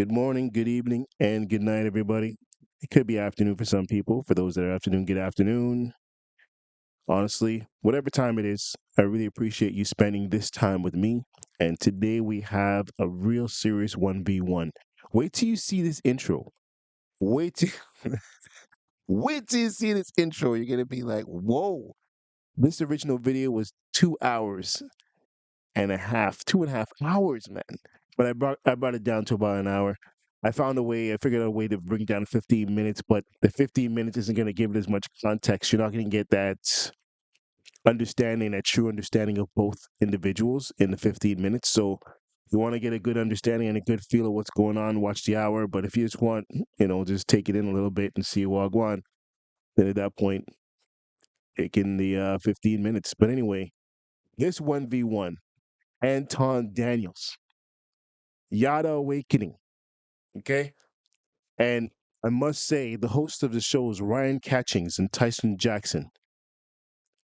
Good morning, good evening, and good night, everybody. It could be afternoon for some people. For those that are afternoon, good afternoon. Honestly, whatever time it is, I really appreciate you spending this time with me. And today we have a real serious 1v1. Wait till you see this intro. Wait till wait till you see this intro. You're gonna be like, whoa. This original video was 2 hours and a half, 2.5 hours, man. But I brought it down to about an hour. I figured out a way to bring it down to 15 minutes, but the 15 minutes isn't going to give it as much context. You're not going to get that understanding, that true understanding of both individuals in the 15 minutes. So if you want to get a good understanding and a good feel of what's going on, watch the hour. But if you just want, just take it in a little bit and see what go on, then at that point, take in the 15 minutes. But anyway, this 1v1, Anton Daniels, Yada Awakening. Okay. And I must say, the host of the shows, Ryan Catchings and Tyson Jackson,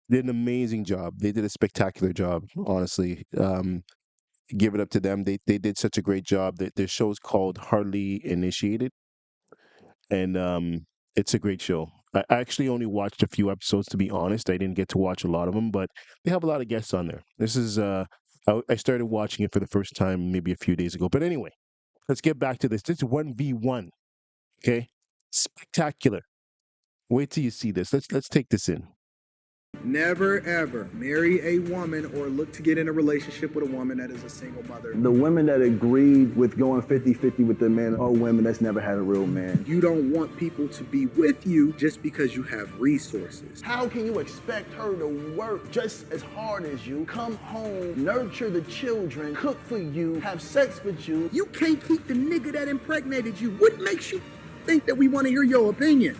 did an amazing job. They did a spectacular job, honestly. Give it up to them. They did such a great job. Their show is called Hardly Initiated, and it's a great show. I actually only watched a few episodes, to be honest. I didn't get to watch a lot of them, but they have a lot of guests on there. This is I started watching it for the first time maybe a few days ago. But anyway, let's get back to this. This is 1v1. Okay? Spectacular. Wait till you see this. Let's take this in. Never ever marry a woman or look to get in a relationship with a woman that is a single mother. The women that agreed with going 50-50 with the men are women that's never had a real man. You don't want people to be with you just because you have resources. How can you expect her to work just as hard as you, come home, nurture the children, cook for you, have sex with you? You can't keep the nigga that impregnated you. What makes you think that we want to hear your opinion?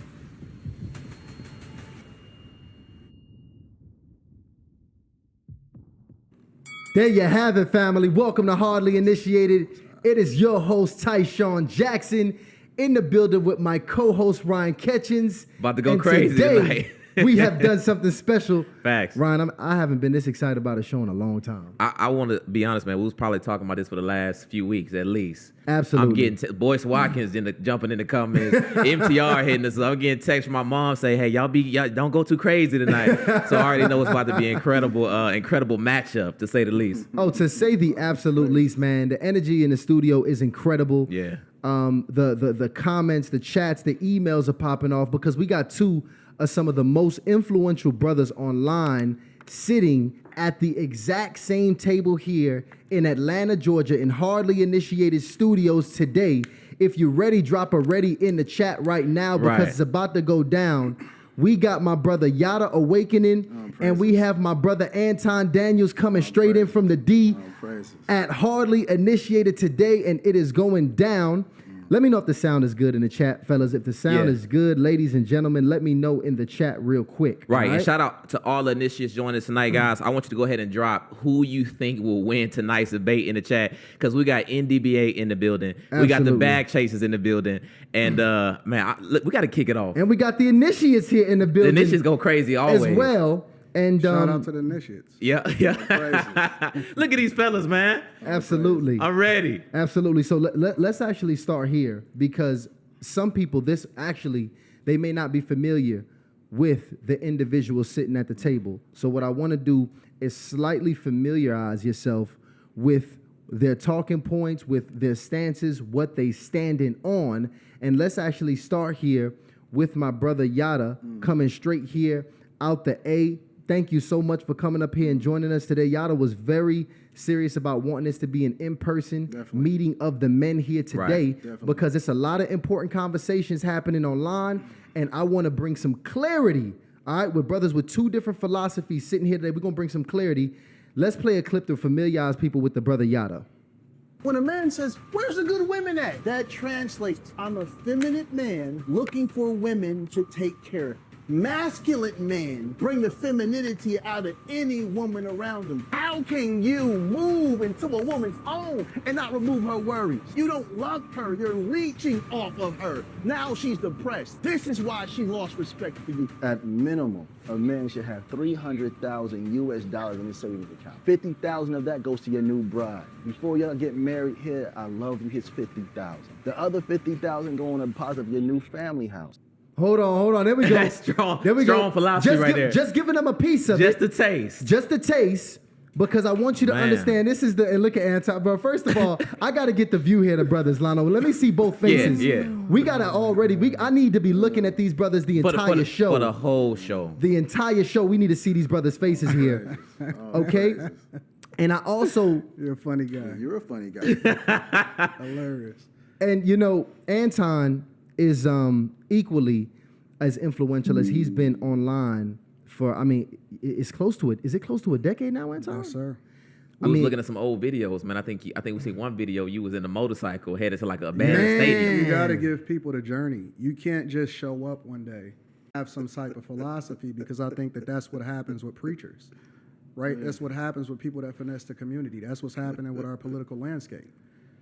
There you have it, family. Welcome to Hardly Initiated. It is your host, Tyshawn Jackson, in the building with my co-host, Ryan Catchings. About to go and crazy today, tonight. We have done something special. Facts. Ryan, I haven't been this excited about a show in a long time. I want to be honest, man. We was probably talking about this for the last few weeks at least. Absolutely. I'm getting Boyce Watkins jumping in the comments. MTR hitting us. I'm getting text from my mom saying, "Hey, y'all don't go too crazy tonight." So I already know it's about to be incredible matchup to say the least. Oh, to say the absolute least, man. The energy in the studio is incredible. Yeah. The comments, the chats, the emails are popping off because we got two of some of the most influential brothers online sitting at the exact same table here in Atlanta, Georgia, in Hardly Initiated Studios today. If you're ready, drop a ready in the chat right now because it's about to go down. We got my brother Yada Awakening, and we have my brother Anton Daniels coming straight in from the D at Hardly Initiated today, and it is going down. Let me know if the sound is good in the chat, fellas. If the sound is good, ladies and gentlemen, let me know in the chat real quick. Right, and shout out to all the initiates joining us tonight, guys. I want you to go ahead and drop who you think will win tonight's debate in the chat because we got NDBA in the building. Absolutely. We got the bag chasers in the building. And, man, look, we got to kick it off. And we got the initiates here in the building. The initiates go crazy always. As well. And Shout out to the initiates. Yeah. Look at these fellas, man. Absolutely. I'm ready. Absolutely. So let's actually start here because some people, they may not be familiar with the individual sitting at the table. So what I want to do is slightly familiarize yourself with their talking points, with their stances, what they standing on. And let's actually start here with my brother Yada coming straight here out the A. Thank you so much for coming up here and joining us today. Yada was very serious about wanting this to be an in-person meeting of the men here today because it's a lot of important conversations happening online, and I want to bring some clarity, all right, with brothers with two different philosophies sitting here today. We're going to bring some clarity. Let's play a clip to familiarize people with the brother Yada. When a man says, "Where's the good women at?" that translates, I'm a feminine man looking for women to take care of. Masculine men bring the femininity out of any woman around them. How can you move into a woman's home and not remove her worries? You don't love her. You're leeching off of her. Now she's depressed. This is why she lost respect for you. At minimum, a man should have $300,000 US in his savings account. 50,000 of that goes to your new bride. Before y'all get married here, I love you, hits 50,000. The other 50,000 go on a deposit of your new family house. Hold on. There we go. strong, there we strong go. philosophy there. Just giving them a piece of Just it. the taste. Just the taste. Because I want you to understand this is and look at Anton, bro. First of all, I got to get the view here, the brothers, Lano. Let me see both faces. Yeah. We got to I need to be looking at these brothers the entire show. For the whole show. The entire show, we need to see these brothers' faces here. Okay? And I also... You're a funny guy. You're a funny guy. Hilarious. And, you know, Anton is equally as influential as he's been online for, I mean, it's close to it. Is it close to a decade now, Anton? Yes, sir. We was looking at some old videos, man. I think we seen one video. You was in a motorcycle headed to like a abandoned stadium. You got to give people the journey. You can't just show up one day, have some type of philosophy, because I think that's what happens with preachers, right? That's what happens with people that finesse the community. That's what's happening with our political landscape.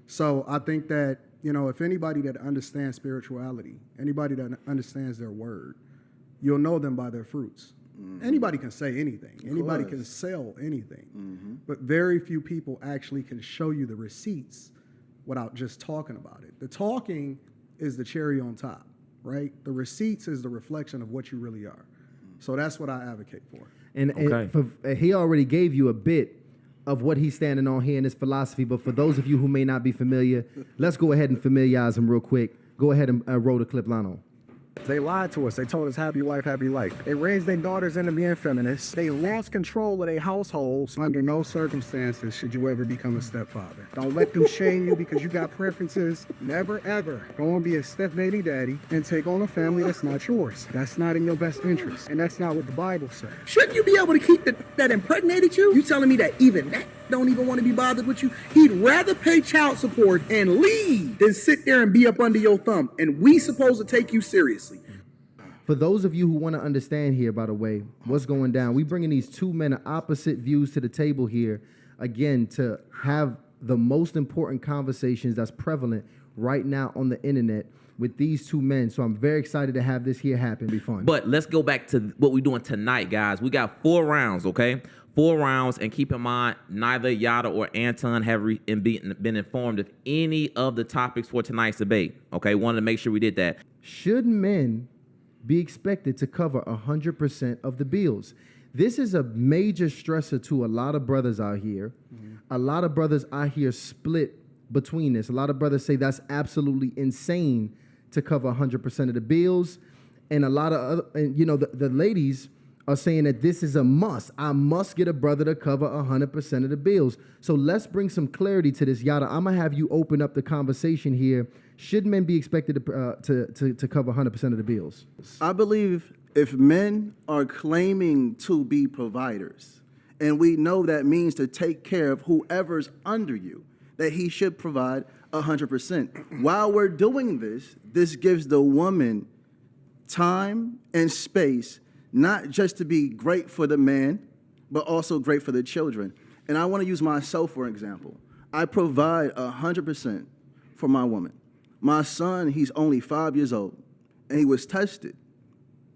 So I think that, you know, if anybody that understands spirituality, anybody that understands their word, you'll know them by their fruits. Anybody can say anything. Anybody can sell anything. But very few people actually can show you the receipts without just talking about it. The talking is the cherry on top, right? The receipts is the reflection of what you really are. So that's what I advocate for. And he already gave you a bit of what he's standing on here in his philosophy. But for those of you who may not be familiar, let's go ahead and familiarize him real quick. Go ahead and roll the clip, Lano. They lied to us. They told us happy life, happy life. They raised their daughters into being feminists. They lost control of their households. Under no circumstances should you ever become a stepfather. Don't let them shame you because you got preferences. Never, ever go and be a step-baby daddy and take on a family that's not yours. That's not in your best interest. And that's not what the Bible says. Shouldn't you be able to keep that impregnated you? You telling me that even that don't even want to be bothered with you? He'd rather pay child support and leave than sit there and be up under your thumb. And we supposed to take you seriously. For those of you who want to understand here, by the way, what's going down, we bringing these two men of opposite views to the table here, again, to have the most important conversations that's prevalent right now on the internet with these two men. So I'm very excited to have this here happen. It'll be fun. But let's go back to what we're doing tonight, guys. We got 4 rounds, okay? 4 rounds, and keep in mind, neither Yada or Anton have been informed of any of the topics for tonight's debate, okay? Wanted to make sure we did that. Should men be expected to cover 100% of the bills? This is a major stressor to a lot of brothers out here. A lot of brothers out here split between this. A lot of brothers say that's absolutely insane to cover 100% of the bills. And a lot of other, and you know, the ladies are saying that this is a must. I must get a brother to cover 100% of the bills. So let's bring some clarity to this. Yada, I'm gonna have you open up the conversation here. Should men be expected to cover 100% of the bills? I believe if men are claiming to be providers, and we know that means to take care of whoever's under you, that he should provide 100%. While we're doing this, this gives the woman time and space, not just to be great for the man, but also great for the children. And I want to use myself for example. I provide 100% for my woman. My son, he's only 5 years old, and he was tested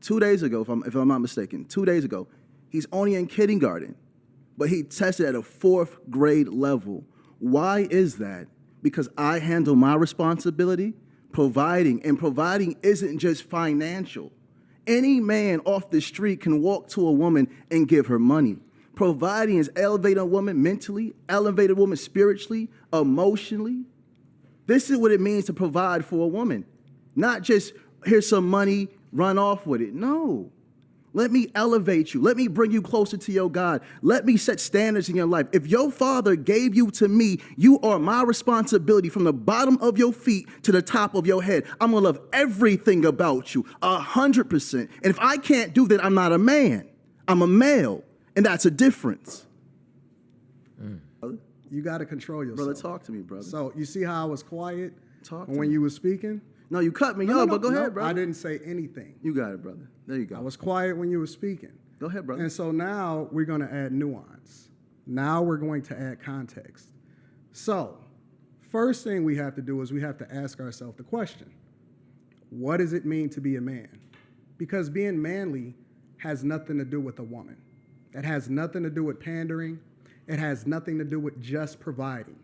2 days ago, if I'm not mistaken. 2 days ago. He's only in kindergarten, but he tested at a 4th grade level. Why is that? Because I handle my responsibility, providing, and providing isn't just financial. Any man off the street can walk to a woman and give her money. Providing is elevating a woman mentally, elevating a woman spiritually, emotionally. This is what it means to provide for a woman. Not just, here's some money, run off with it. No. Let me elevate you. Let me bring you closer to your God. Let me set standards in your life. If your father gave you to me, you are my responsibility from the bottom of your feet to the top of your head. I'm going to love everything about you, 100%. And if I can't do that, I'm not a man. I'm a male. And that's a difference. You got to control yourself. Brother, talk to me, brother. So you see how I was quiet Talk to when me. you were speaking? No, you cut me No, off, but go ahead, I brother. didn't say anything. You got it, brother. There you go. I was quiet when you were speaking. Go ahead, brother. And so now we're going to add nuance. Now we're going to add context. So, first thing we have to do is we have to ask ourselves the question, what does it mean to be a man? Because being manly has nothing to do with a woman. It has nothing to do with pandering. It has nothing to do with just providing.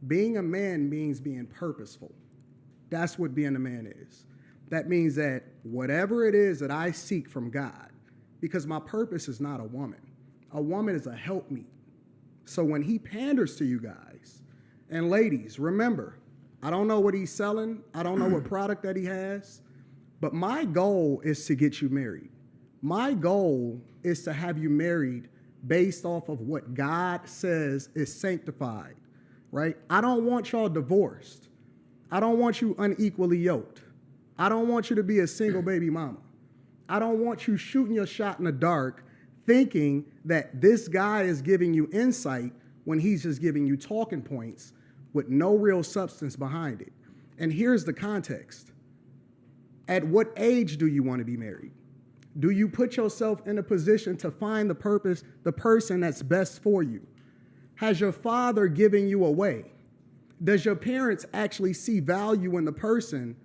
Being a man means being purposeful. That's what being a man is. That means that whatever it is that I seek from God, because my purpose is not a woman is a helpmeet. So when he panders to you guys, and ladies, remember, I don't know what he's selling, I don't know what product that he has, but my goal is to get you married. My goal is to have you married based off of what God says is sanctified, right? I don't want y'all divorced. I don't want you unequally yoked. I don't want you to be a single baby mama. I don't want you shooting your shot in the dark thinking that this guy is giving you insight when he's just giving you talking points with no real substance behind it. And here's the context. At what age do you want to be married? Do you put yourself in a position to find the person that's best for you? Has your father given you away? Does your parents actually see value in the person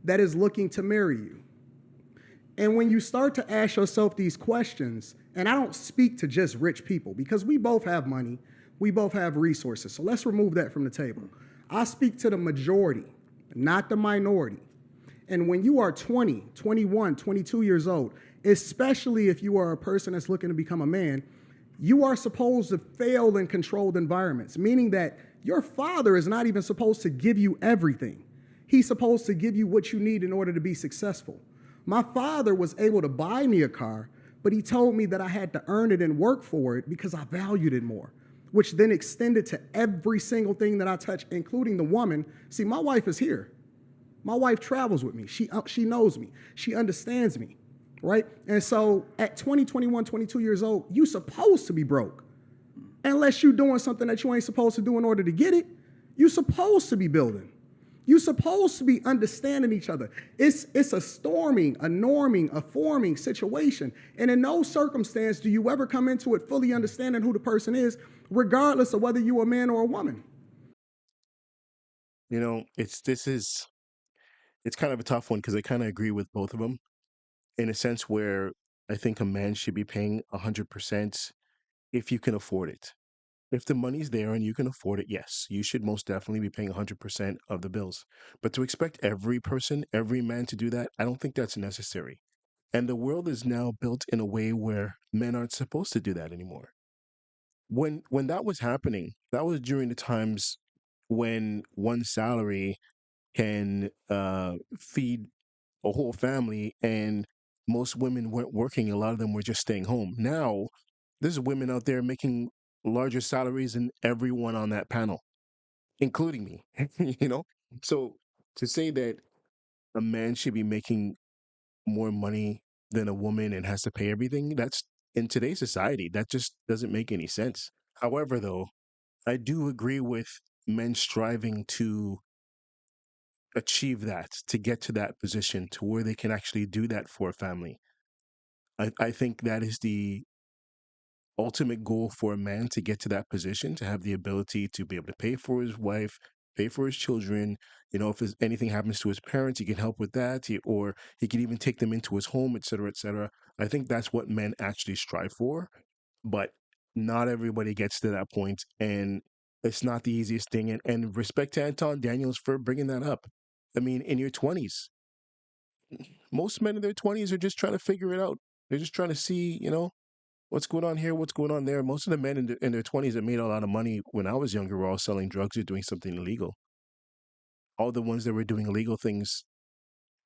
that is looking to marry you? And when you start to ask yourself these questions, and I don't speak to just rich people because we both have money, we both have resources. So let's remove that from the table. I speak to the majority, not the minority. And when you are 20, 21, 22 years old, especially if you are a person that's looking to become a man, you are supposed to fail in controlled environments, meaning that your father is not even supposed to give you everything. He's supposed to give you what you need in order to be successful. My father was able to buy me a car, but he told me that I had to earn it and work for it because I valued it more, which then extended to every single thing that I touch, including the woman. See, my wife is here. My wife travels with me. She knows me. She understands me, right? And so at 20, 21, 22 years old, you supposed to be broke. Unless you're doing something that you ain't supposed to do in order to get it, you're supposed to be building. You're supposed to be understanding each other. It's a storming, a norming, a forming situation. And in no circumstance do you ever come into it fully understanding who the person is, regardless of whether you're a man or a woman. You know, it's kind of a tough one because I kind of agree with both of them in a sense where I think a man should be paying 100% if you can afford it. If the money's there and you can afford it, yes, you should most definitely be paying 100% of the bills. But to expect every person, every man to do that, I don't think that's necessary. And the world is now built in a way where men aren't supposed to do that anymore. When that was happening, that was during the times when one salary can feed a whole family, and most women weren't working. A lot of them were just staying home. Now, there's women out there making larger salaries than everyone on that panel, including me. you know, so to say that a man should be making more money than a woman and has to pay everything, that's in today's society, that just doesn't make any sense. However, though, I do agree with men striving to achieve that, to get to that position to where they can actually do that for a family. I think that is the ultimate goal for a man, to get to that position, to have the ability to be able to pay for his wife, pay for his children. You know, if anything happens to his parents, he can help with that, or he can even take them into his home, et cetera, et cetera. I think that's what men actually strive for, but not everybody gets to that point, and it's not the easiest thing. And respect to Anton Daniels for bringing that up. I mean, in your 20s, most men in their 20s are just trying to figure it out. They're just trying to see, what's going on here, what's going on there. Most of the men in their 20s that made a lot of money when I was younger were all selling drugs or doing something illegal. All the ones that were doing illegal things,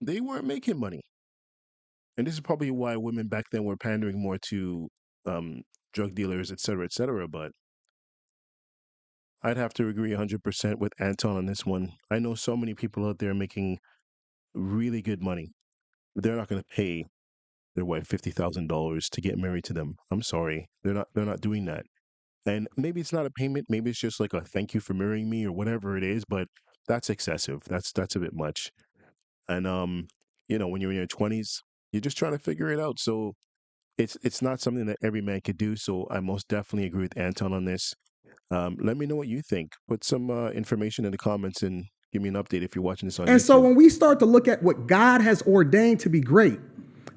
they weren't making money. And this is probably why women back then were pandering more to um, drug dealers, et cetera, et cetera. But I'd have to agree 100% with Anton on this one. I know so many people out there making really good money. They're not going to pay their wife $50,000 to get married to them. I'm sorry, they're not doing that. And maybe it's not a payment, maybe it's just like a thank you for marrying me or whatever it is, but that's excessive. That's a bit much. And when you're in your 20s, you're just trying to figure it out. So it's not something that every man could do. So I most definitely agree with Anton on this. Let me know what you think. Put some information in the comments and give me an update if you're watching this on And so YouTube. when we start to look at what God has ordained to be great,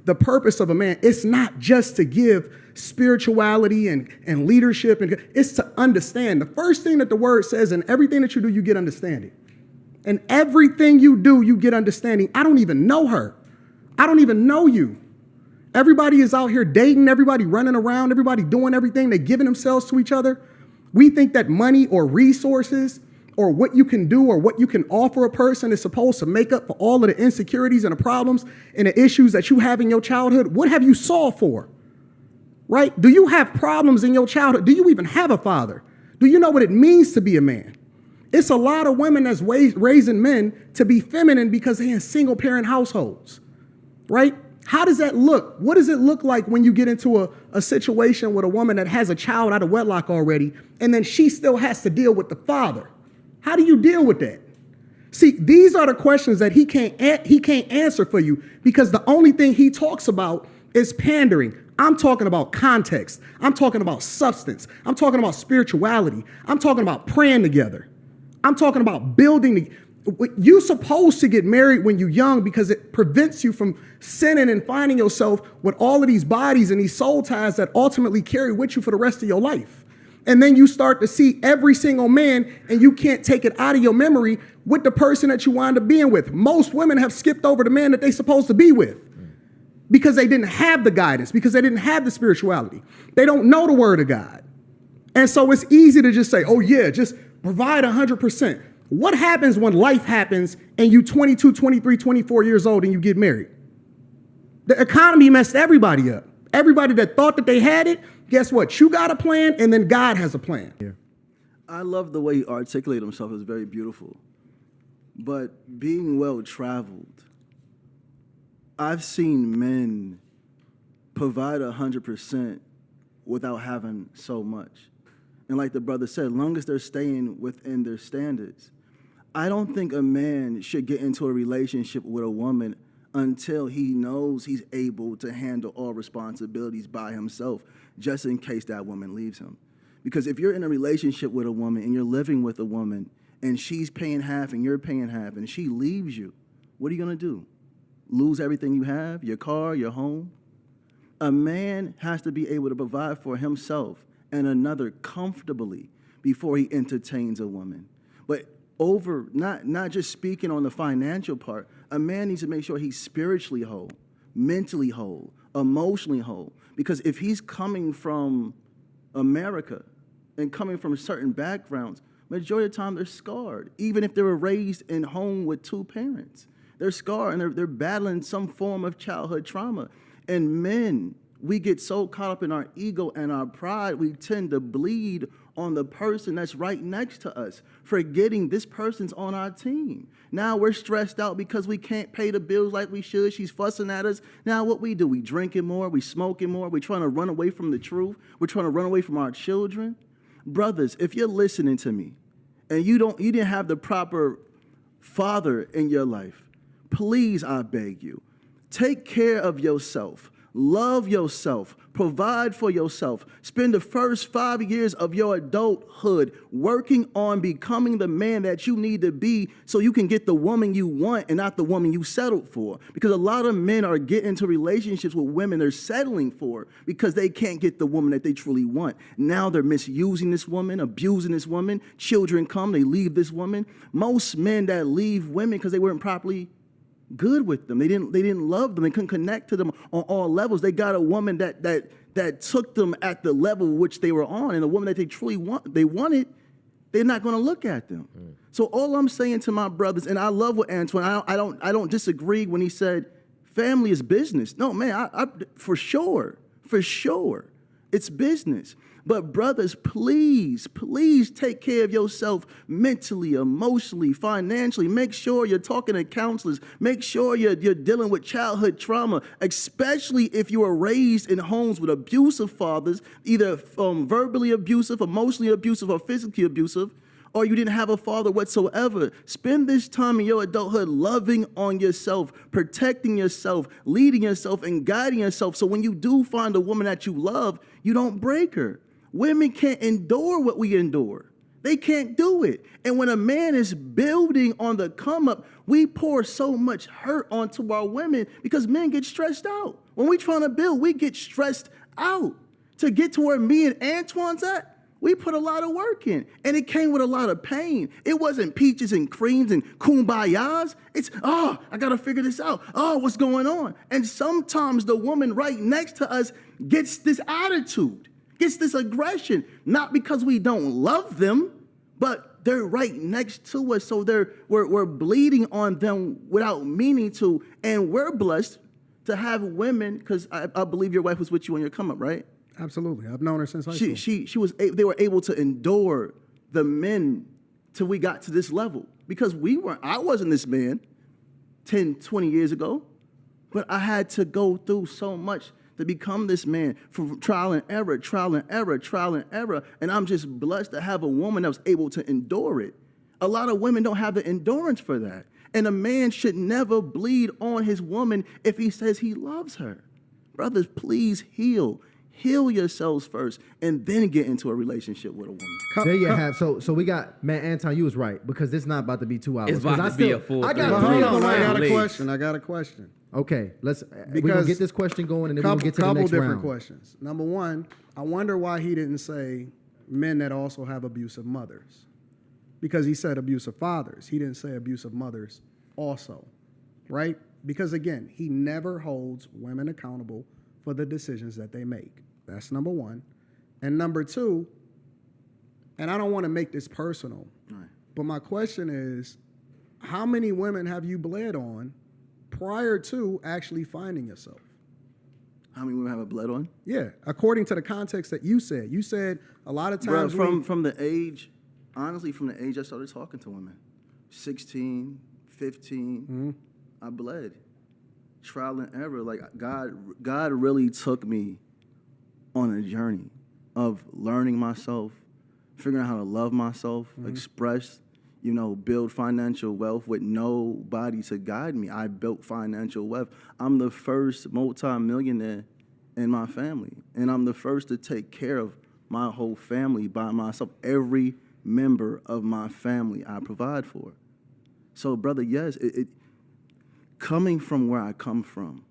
the purpose of a man, it's not just to give spirituality and leadership, and it's to understand. The first thing that the word says, in everything that you do, you get understanding. And everything you do, you get understanding. I don't even know her. I don't even know you. Everybody is out here dating, everybody running around, everybody doing everything. They're giving themselves to each other. We think that money or resources or what you can do or what you can offer a person is supposed to make up for all of the insecurities and the problems and the issues that you have in your childhood. What have you solved for? Right? Do you have problems in your childhood? Do you even have a father? Do you know what it means to be a man? It's a lot of women that's raising men to be feminine because they're in single parent households, right? How does that look? What does it look like when you get into a situation with a woman that has a child out of wedlock already, and then she still has to deal with the father? How do you deal with that? See, these are the questions that he can't answer for you, because the only thing he talks about is pandering. I'm talking about context. I'm talking about substance. I'm talking about spirituality. I'm talking about praying together. I'm talking about building. You're supposed to get married when you're young because it prevents you from sinning and finding yourself with all of these bodies and these soul ties that ultimately carry with you for the rest of your life. And then you start to see every single man, and you can't take it out of your memory with the person that you wind up being with. Most women have skipped over the man that they're supposed to be with because they didn't have the guidance, because they didn't have the spirituality. They don't know the word of God. And so it's easy to just say, oh yeah, just provide 100%. What happens when life happens and you 22, 23, 24 years old and you get married? The economy messed everybody up. Everybody that thought that they had it, guess what? You got a plan, and then God has a plan. Yeah. I love the way he articulated himself. It's very beautiful. But being well-traveled, I've seen men provide 100% without having so much. And like the brother said, as long as they're staying within their standards, I don't think a man should get into a relationship with a woman until he knows he's able to handle all responsibilities by himself, just in case that woman leaves him. Because if you're in a relationship with a woman and you're living with a woman and she's paying half and you're paying half and she leaves you, what are you going to do? Lose everything you have, your car, your home? A man has to be able to provide for himself and another comfortably before he entertains a woman. But not just speaking on the financial part, a man needs to make sure he's spiritually whole, mentally whole, emotionally whole. Because if he's coming from America and coming from certain backgrounds, majority of the time they're scarred. Even if they were raised in home with two parents, they're scarred and they're battling some form of childhood trauma. And men, we get so caught up in our ego and our pride, we tend to bleed on the person that's right next to us, forgetting this person's on our team. Now we're stressed out because we can't pay the bills like we should. She's fussing at us. Now what we do, we drinking more, we smoking more, we're trying to run away from the truth. We're trying to run away from our children. Brothers, if you're listening to me and you didn't have the proper father in your life, please, I beg you, take care of yourself. Love yourself. Provide for yourself. Spend the first 5 years of your adulthood working on becoming the man that you need to be so you can get the woman you want and not the woman you settled for. Because a lot of men are getting into relationships with women they're settling for because they can't get the woman that they truly want. Now they're misusing this woman, abusing this woman. Children come, they leave this woman. Most men that leave women because they weren't properly good with them. They didn't love them. They couldn't connect to them on all levels. They got a woman that took them at the level which they were on, and the woman that they truly wanted, they're not going to look at them. So all I'm saying to my brothers, and I love what Anton, I don't disagree when he said family is business. No, man, I for sure, it's business. But brothers, please take care of yourself mentally, emotionally, financially. Make sure you're talking to counselors. Make sure you're dealing with childhood trauma, especially if you were raised in homes with abusive fathers, either verbally abusive, emotionally abusive, or physically abusive, or you didn't have a father whatsoever. Spend this time in your adulthood loving on yourself, protecting yourself, leading yourself, and guiding yourself. So when you do find a woman that you love, you don't break her. Women can't endure what we endure. They can't do it. And when a man is building on the come up, we pour so much hurt onto our women because men get stressed out. When we trying to build, we get stressed out. To get to where me and Antoine's at, we put a lot of work in. And it came with a lot of pain. It wasn't peaches and creams and kumbayas. It's, I got to figure this out. What's going on? And sometimes the woman right next to us gets this attitude, gets this aggression, not because we don't love them, but they're right next to us, so we're bleeding on them without meaning to, and we're blessed to have women, because I believe your wife was with you on your come up, right? Absolutely. I've known her since high school. They were able to endure the men till we got to this level, because I wasn't this man 10, 20 years ago, but I had to go through so much to become this man, from trial and error, trial and error, trial and error. And I'm just blessed to have a woman that was able to endure it. A lot of women don't have the endurance for that. And a man should never bleed on his woman if he says he loves her. Brothers, please heal. Heal yourselves first, and then get into a relationship with a woman. There you have. So we got, man, Anton, you was right, because it's not about to be 2 hours. It's about to be a full. I got Well, three hold on, on I got a Please. question. I got a question. Okay, we're going Because to get this question going, and then we're going to get to the next different round. questions. Number one, I wonder why he didn't say men that also have abusive mothers, because he said abusive fathers. He didn't say abusive mothers also, right? Because again, he never holds women accountable for the decisions that they make. That's number one. And number two, and I don't want to make this personal, but my question is, how many women have you bled on prior to actually finding yourself? How many women have a blood on? Yeah, according to the context that you said. You said a lot of times From the age, honestly, from the age I started talking to women, 16, 15, I bled. Trial and error. Like God really took me on a journey of learning myself, figuring out how to love myself, express, build financial wealth with nobody to guide me. I built financial wealth. I'm the first multi-millionaire in my family, and I'm the first to take care of my whole family by myself. Every member of my family I provide for. So, brother, yes, it coming from where I come from,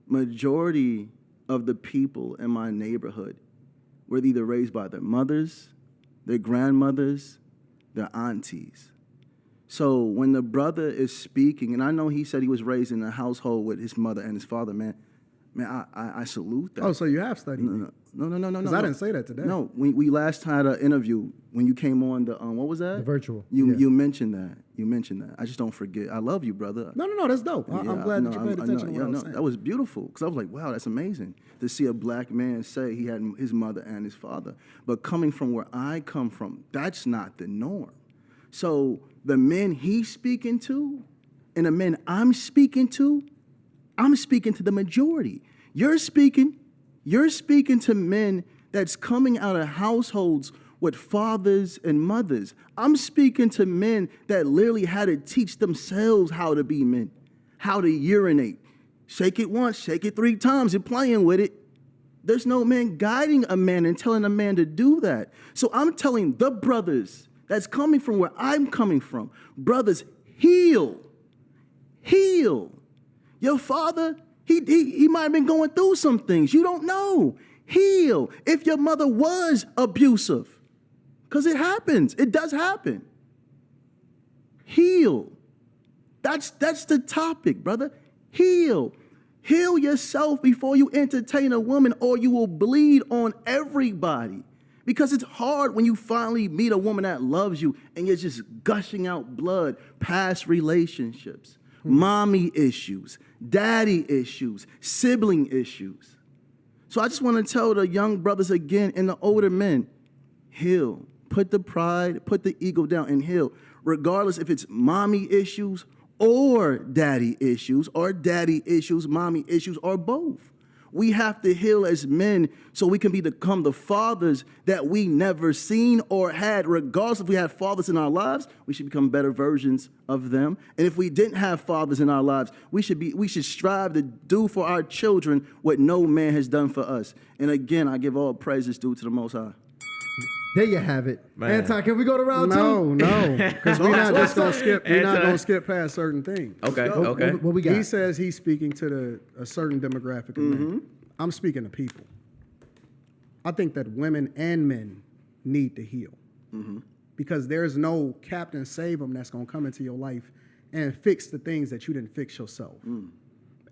majority of the people in my neighborhood were either raised by their mothers, their grandmothers, their aunties. So when the brother is speaking, and I know he said he was raised in a household with his mother and his father, man, I salute that. Oh, so you have studied? No. Because I didn't say that today. No, we last had an interview when you came on the what was that? The virtual. You mentioned that. You mentioned that. I just don't forget. I love you, brother. No, that's dope. I'm glad that you paid attention to what I was saying. That was beautiful, because I was like, wow, that's amazing to see a black man say he had his mother and his father. But coming from where I come from, that's not the norm. So the men he's speaking to and the men I'm speaking to the majority. You're speaking to men that's coming out of households with fathers and mothers. I'm speaking to men that literally had to teach themselves how to be men, how to urinate. Shake it once, shake it 3 times, you're playing with it. There's no man guiding a man and telling a man to do that. So I'm telling the brothers that's coming from where I'm coming from, brothers, heal. Heal. Your father, he might have been going through some things. You don't know. Heal. If your mother was abusive, because it happens. It does happen. Heal. That's the topic, brother. Heal. Heal yourself before you entertain a woman, or you will bleed on everybody. Because it's hard when you finally meet a woman that loves you and you're just gushing out blood, past relationships, mommy issues, daddy issues, sibling issues. So I just want to tell the young brothers again and the older men, heal. Put the pride, put the ego down and heal. Regardless if it's mommy issues or daddy issues, mommy issues, or both. We have to heal as men so we can become the fathers that we never seen or had. Regardless if we had fathers in our lives, we should become better versions of them. And if we didn't have fathers in our lives, we should strive to do for our children what no man has done for us. And again, I give all praises due to the Most High. There you have it. Man. Anton, can we go to round No, two? because we're not just gonna skip. We're not gonna skip past certain things. Okay. What we got? He says he's speaking to a certain demographic of men. I'm speaking to people. I think that women and men need to heal because there's no Captain Save 'em that's gonna come into your life and fix the things that you didn't fix yourself.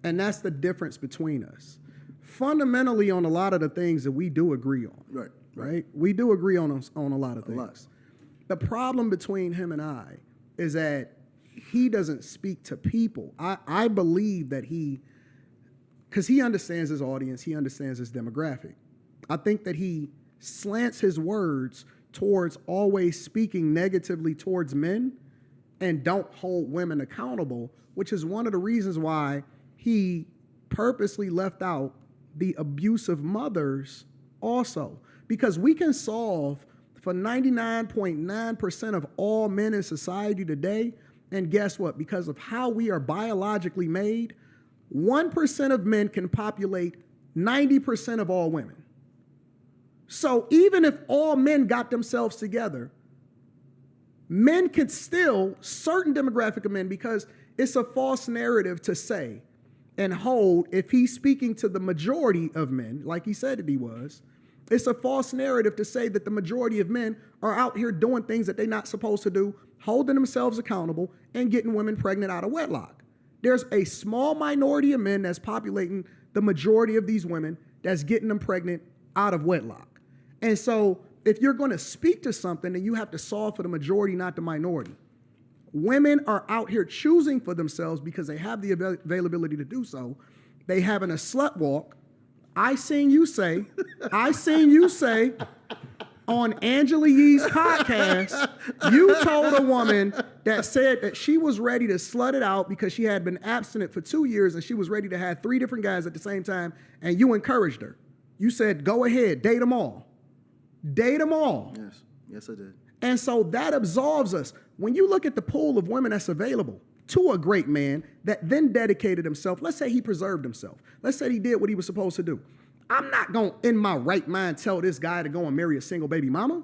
And that's the difference between us. Fundamentally, on a lot of the things that we do agree on. Right? We do agree on a lot of things. The problem between him and I is that he doesn't speak to people. I believe that because he understands his audience, he understands his demographic. I think that he slants his words towards always speaking negatively towards men and don't hold women accountable, which is one of the reasons why he purposely left out the abusive mothers also. Because we can solve for 99.9% of all men in society today. And guess what? Because of how we are biologically made, 1% of men can populate 90% of all women. So even if all men got themselves together, men could still, certain demographic of men, because it's a false narrative to say and hold, if he's speaking to the majority of men, like he said that he was, it's a false narrative to say that the majority of men are out here doing things that they're not supposed to do, holding themselves accountable, and getting women pregnant out of wedlock. There's a small minority of men that's populating the majority of these women that's getting them pregnant out of wedlock. And so if you're going to speak to something, then you have to solve for the majority, not the minority. Women are out here choosing for themselves because they have the availability to do so. They having a slut walk. I seen you say on Angela Yee's podcast, you told a woman that said that she was ready to slut it out because she had been abstinent for 2 years and she was ready to have 3 different guys at the same time, and you encouraged her. You said, go ahead, date them all. Date them all. Yes, I did. And so that absolves us. When you look at the pool of women that's available to a great man that then dedicated himself, let's say he preserved himself. Let's say he did what he was supposed to do. I'm not going to, in my right mind, tell this guy to go and marry a single baby mama.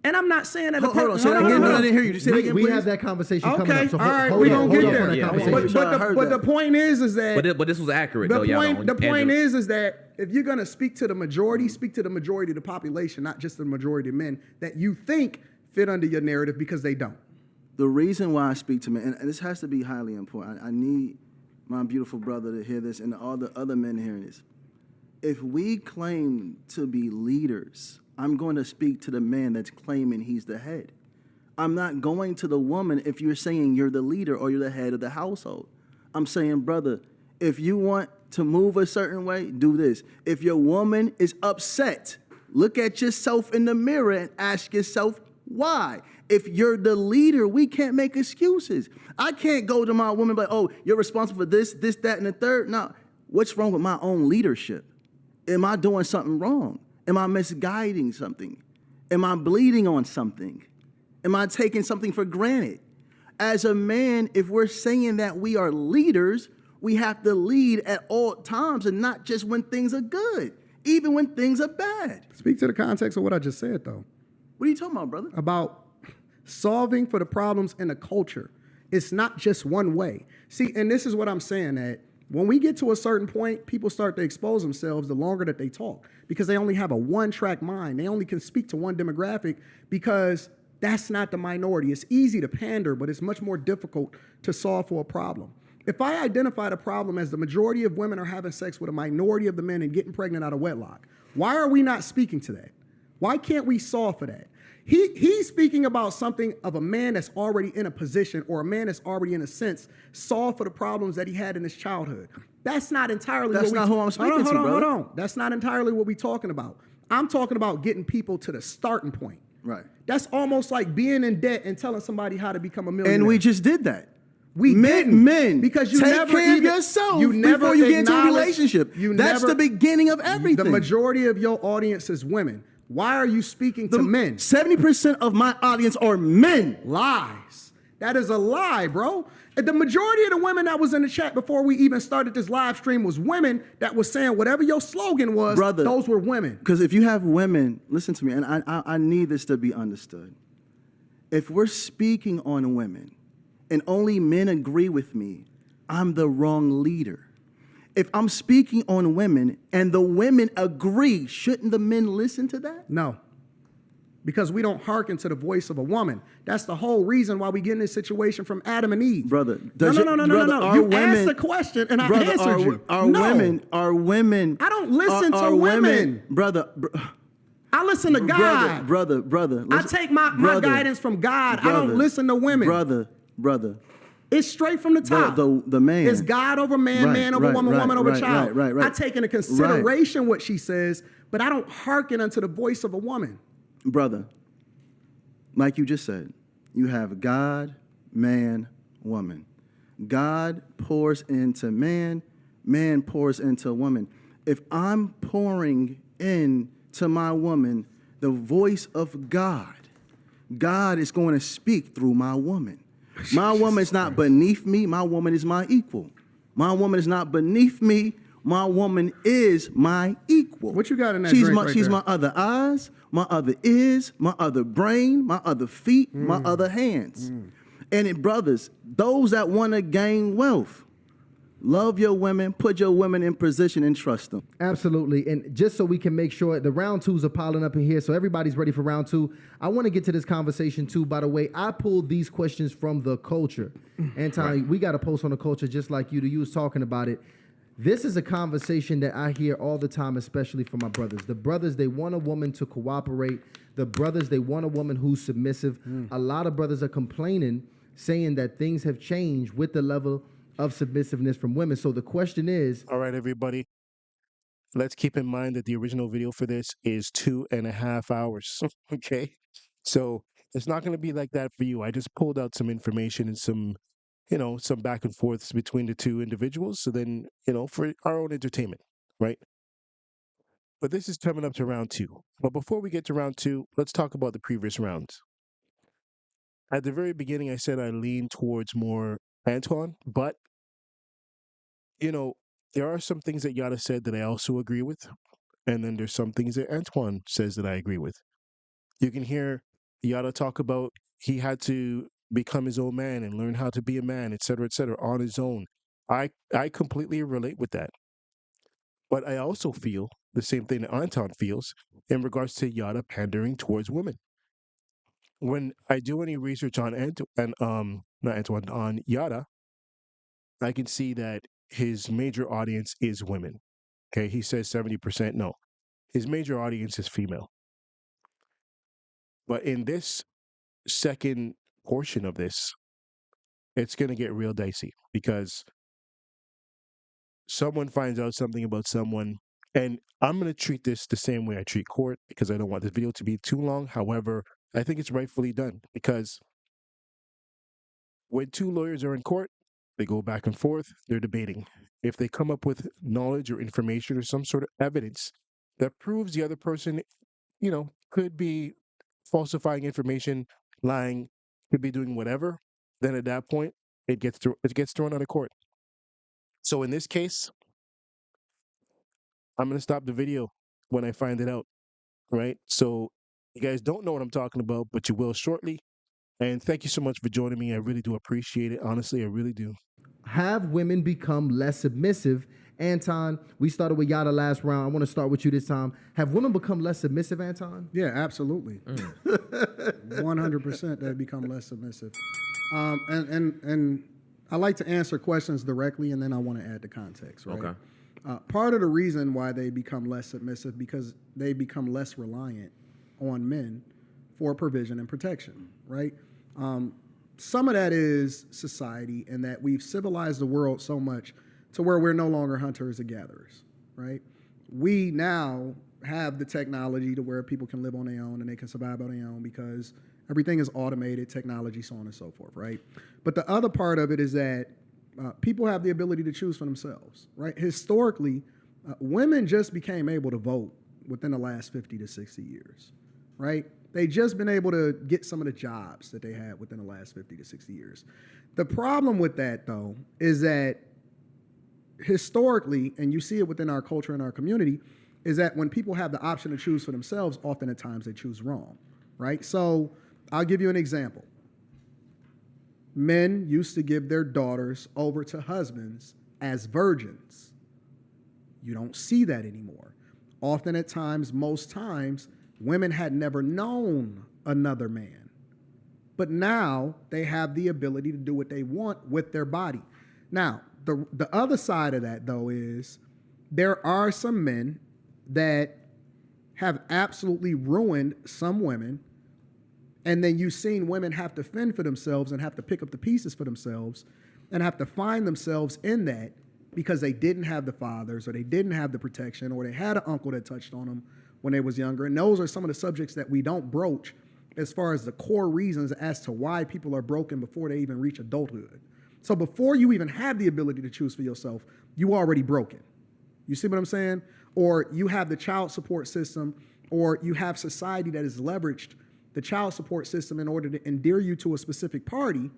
And I'm not saying that. Hold on. Say that again. No, I didn't hear you. Just say that again, please. We have that conversation coming up. So all right, hold we're on, going to hold get on for there. that conversation. But the point is that. But this was accurate, though, y'all. The point is that if you're going to speak to the majority, speak to the majority of the population, not just the majority of men that you think fit under your narrative, because they don't. The reason why I speak to men, and this has to be highly important, I need my beautiful brother to hear this and all the other men hearing this. If we claim to be leaders, I'm going to speak to the man that's claiming he's the head. I'm not going to the woman if you're saying you're the leader or you're the head of the household. I'm saying, brother, if you want to move a certain way, do this. If your woman is upset, look at yourself in the mirror and ask yourself why. If you're the leader, we can't make excuses. I can't go to my woman like, oh, you're responsible for this, that, and the third. No, what's wrong with my own leadership? Am I doing something wrong? Am I misguiding something? Am I bleeding on something? Am I taking something for granted? As a man, if we're saying that we are leaders, we have to lead at all times and not just when things are good, even when things are bad. Speak to the context of what I just said, though. What are you talking about, brother? About solving for the problems in the culture. It's not just one way. See, and this is what I'm saying, that when we get to a certain point, people start to expose themselves the longer that they talk, because they only have a one-track mind. They only can speak to one demographic because that's not the minority. It's easy to pander, but it's much more difficult to solve for a problem. If I identify the problem as the majority of women are having sex with a minority of the men and getting pregnant out of wedlock, why are we not speaking to that? Why can't we solve for that? He's speaking about something of a man that's already in a position, or a man that's already, in a sense, solved for the problems that he had in his childhood. That's not entirely That's not who I'm speaking to, brother. Hold on. That's not entirely what we're talking about. I'm talking about getting people to the starting point. Right. That's almost like being in debt and telling somebody how to become a millionaire. And we just did that. We didn't. Men, because you take never care even, of yourself you never before you get into a acknowledge- relationship. You That's never, the beginning of everything. The majority of your audience is women. Why are you speaking to men? 70% of my audience are men. Lies. That is a lie, bro. The majority of the women that was in the chat before we even started this live stream was women that was saying whatever your slogan was, Brother, those were women. Because if you have women, listen to me, and I need this to be understood. If we're speaking on women and only men agree with me, I'm the wrong leader. If I'm speaking on women and the women agree, shouldn't the men listen to that? No. Because we don't hearken to the voice of a woman. That's the whole reason why we get in this situation from Adam and Eve. Brother, No. are You women, asked the question and I brother, answered you. Are No. women? I don't listen to are women. brother. I listen to God. Brother. I take my guidance from God. I don't listen to women. Brother. It's straight from the top. The man. It's God over man, man over woman, woman over child. Right. I take into consideration what she says, but I don't hearken unto the voice of a woman. Brother, like you just said, you have God, man, woman. God pours into man, man pours into woman. If I'm pouring into my woman the voice of God, God is going to speak through my woman. My woman is not beneath me. My woman is my equal. My woman is not beneath me. My woman is my equal. What you got in that She's drink my, right she's there? my other eyes, my other ears, my other brain, my other feet, my other hands. And it, brothers, those that want to gain wealth, love your women, put your women in position and trust them. Absolutely. And just so we can make sure the round twos are piling up in here, so everybody's ready for round two, I want to get to this conversation too. By the way, I pulled these questions from the culture. Anton, we got a post on the culture just like you. You was talking about it. This is a conversation that I hear all the time, especially from my brothers. The brothers, they want a woman to cooperate. The brothers, they want a woman who's submissive. A lot of brothers are complaining, saying that things have changed with the level of submissiveness from women. So the question is, All right, everybody. Let's keep in mind that the original video for this is 2.5 hours. Okay. So it's not going to be like that for you. I just pulled out some information and some back and forths between the two individuals. So then, for our own entertainment, right? But this is coming up to round two. But before we get to round two, let's talk about the previous rounds. At the very beginning, I said I lean towards more Anton, but, there are some things that Yada said that I also agree with. And then there's some things that Antoine says that I agree with. You can hear Yada talk about he had to become his own man and learn how to be a man, et cetera, on his own. I completely relate with that. But I also feel the same thing that Anton feels in regards to Yada pandering towards women. When I do any research on not Antoine, on Yada, I can see that his major audience is women. Okay, he says 70%. No, his major audience is female. But in this second portion of this, it's going to get real dicey because someone finds out something about someone, and I'm going to treat this the same way I treat court because I don't want this video to be too long. However, I think it's rightfully done because when two lawyers are in court, they go back and forth, they're debating. If they come up with knowledge or information or some sort of evidence that proves the other person, could be falsifying information, lying, could be doing whatever, then at that point, it gets thrown out of court. So in this case, I'm going to stop the video when I find it out, right? So you guys don't know what I'm talking about, but you will shortly. And thank you so much for joining me. I really do appreciate it. Honestly, I really do. have women become less submissive? Anton, we started with Yada last round. I want to start with you this time. Have women become less submissive, Anton? Yeah, absolutely. 100% they become less submissive. And I like to answer questions directly, and then I want to add the context, right? Okay. Part of the reason why they become less submissive because they become less reliant on men for provision and protection, right? Some of that is society and that we've civilized the world so much to where we're no longer hunters and gatherers, right? We now have the technology to where people can live on their own and they can survive on their own because Everything is automated, technology, so on and so forth, right? But the other part of it is that people have the ability to choose for themselves, right? Historically, women just became able to vote within the last 50 to 60 years, right? They just been able to get some of the jobs that they had within the last 50 to 60 years. The problem with that, though, is that historically, and you see it within our culture and our community, is that when people have the option to choose for themselves, often at times they choose wrong, right? So I'll give you an example. Men used to give their daughters over to husbands as virgins. You don't see that anymore. Often at times, most times, women had never known another man. But now they have the ability to do what they want with their body. Now, the other side of that, though, is there are some men that have absolutely ruined some women, and then you've seen women have to fend for themselves and have to pick up the pieces for themselves and have to find themselves in that because they didn't have the fathers or they didn't have the protection or they had an uncle that touched on them when they was younger. And those are some of the subjects that we don't broach as far as the core reasons as to why people are broken before they even reach adulthood. So before you even have the ability to choose for yourself, you already broken. You see what I'm saying? Or you have the child support system, or you have society that has leveraged the child support system in order to endear you to a specific party.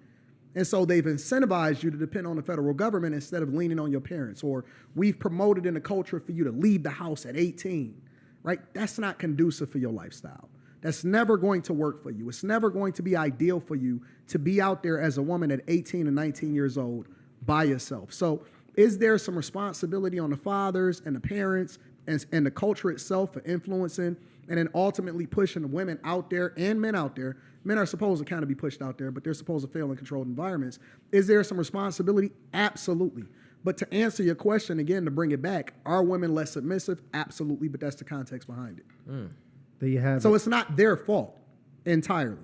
And so they've incentivized you to depend on the federal government instead of leaning on your parents. Or we've promoted in the culture for you to leave the house at 18, right? That's not conducive for your lifestyle. That's never going to work for you. It's never going to be ideal for you to be out there as a woman at 18 and 19 years old by yourself. So is there some responsibility on the fathers and the parents and the culture itself for influencing and then ultimately pushing the women out there and men out there? Men are supposed to kind of be pushed out there, but they're supposed to fail in controlled environments. Is there some responsibility? Absolutely. But to answer your question again, to bring it back, are women less submissive? Absolutely, but that's the context behind it. There you have So it. it's not their fault entirely.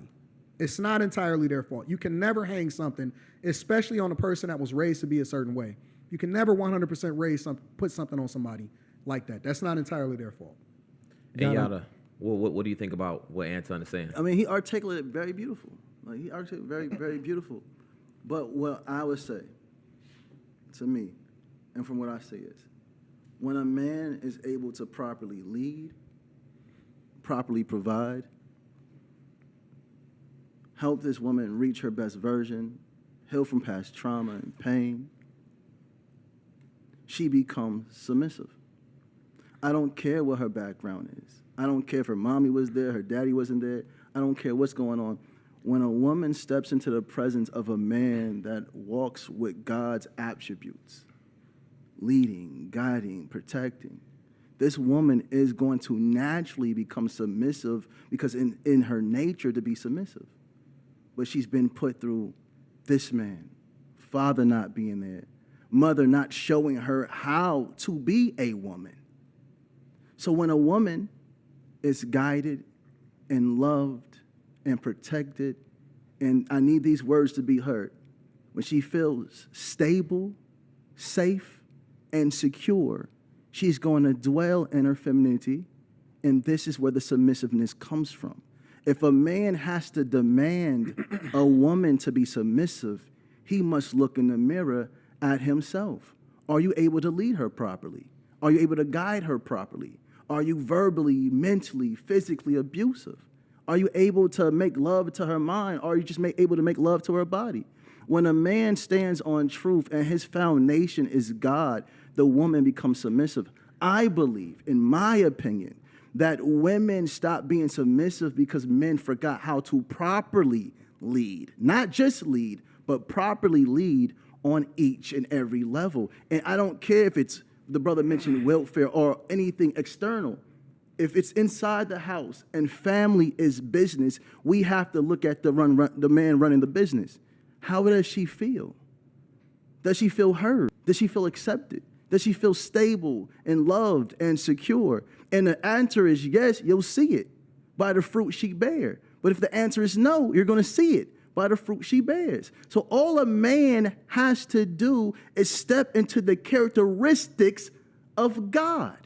It's not entirely their fault. You can never hang something, especially on a person that was raised to be a certain way. You can never 100% put something on somebody like that. That's not entirely their fault. And Yada, what do you think about what Anton is saying? I mean, he articulated very beautiful. Like, he articulated very, very beautiful. But what I would say, to me, and from what I see is, when a man is able to properly lead, properly provide, help this woman reach her best version, heal from past trauma and pain, she becomes submissive. I don't care what her background is. I don't care if her mommy was there, her daddy wasn't there. I don't care what's going on. When a woman steps into the presence of a man that walks with God's attributes, leading, guiding, protecting, this woman is going to naturally become submissive because in her nature to be submissive. But she's been put through this man, father not being there, mother not showing her how to be a woman. So when a woman is guided and loved and protected, and I need these words to be heard, when she feels stable, safe, and secure, she's going to dwell in her femininity, and this is where the submissiveness comes from. If a man has to demand a woman to be submissive, he must look in the mirror at himself. Are you able to lead her properly? Are you able to guide her properly? Are you verbally, mentally, physically abusive? Are you able to make love to her mind? Or are you just able to make love to her body? When a man stands on truth and his foundation is God, the woman becomes submissive. I believe, in my opinion, that women stop being submissive because men forgot how to properly lead. Not just lead, but properly lead on each and every level. And I don't care if it's, the brother mentioned welfare or anything external. If it's inside the house and family is business, we have to look at the man running the business. How does she feel? Does she feel heard? Does she feel accepted? Does she feel stable and loved and secure? And the answer is yes, you'll see it by the fruit she bear. But if the answer is no, you're going to see it by the fruit she bears. So all a man has to do is step into the characteristics of God.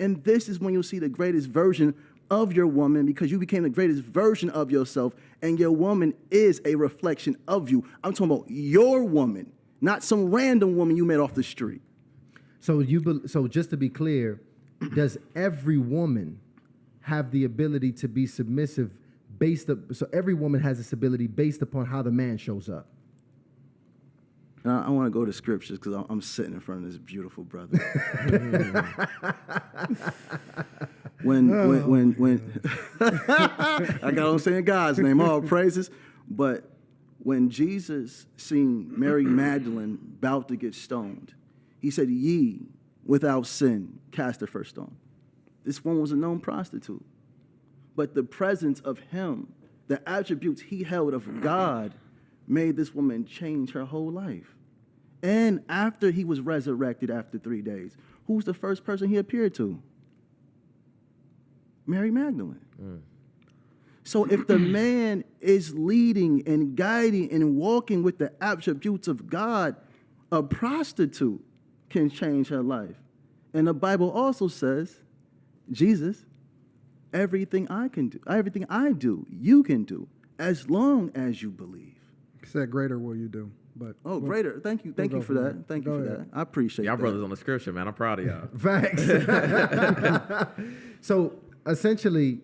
And this is when you'll see the greatest version of your woman because you became the greatest version of yourself, and your woman is a reflection of you. I'm talking about your woman, not some random woman you met off the street. So so just to be clear, does every woman have the ability to be submissive so every woman has this ability based upon how the man shows up? And I want to go to scriptures because I'm sitting in front of this beautiful brother. when I got on saying God's name, all praises. But when Jesus seen Mary Magdalene about to get stoned, he said, "Ye without sin cast the first stone." This one was a known prostitute. But the presence of him, the attributes he held of God, made this woman change her whole life. And after he was resurrected after 3 days, who's the first person he appeared to? Mary Magdalene. So if the man is leading and guiding and walking with the attributes of God, a prostitute can change her life. And the Bible also says, Jesus, everything I do, you can do, as long as you believe. He said, greater will you do. But Greater. Thank you for that. Thank you for that. I appreciate Y'all that. brothers on the scripture, man. I'm proud of y'all. Facts. So essentially,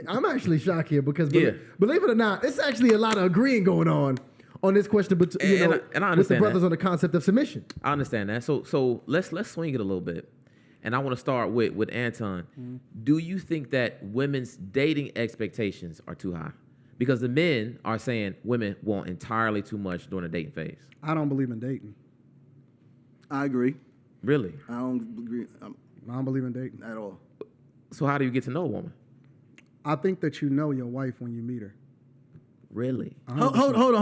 I'm actually shocked here because believe it or not, it's actually a lot of agreeing going on this question, but And I with the understand brothers that. on the concept of submission. I understand that. So let's swing it a little bit. And I want to start with Anton. Mm-hmm. Do you think that women's dating expectations are too high? Because the men are saying women want entirely too much during the dating phase. I don't believe in dating. I agree. Really? I don't agree I don't believe in dating. at all. So how do you get to know a woman? I think that you know your wife when you meet her. Really? Hold on.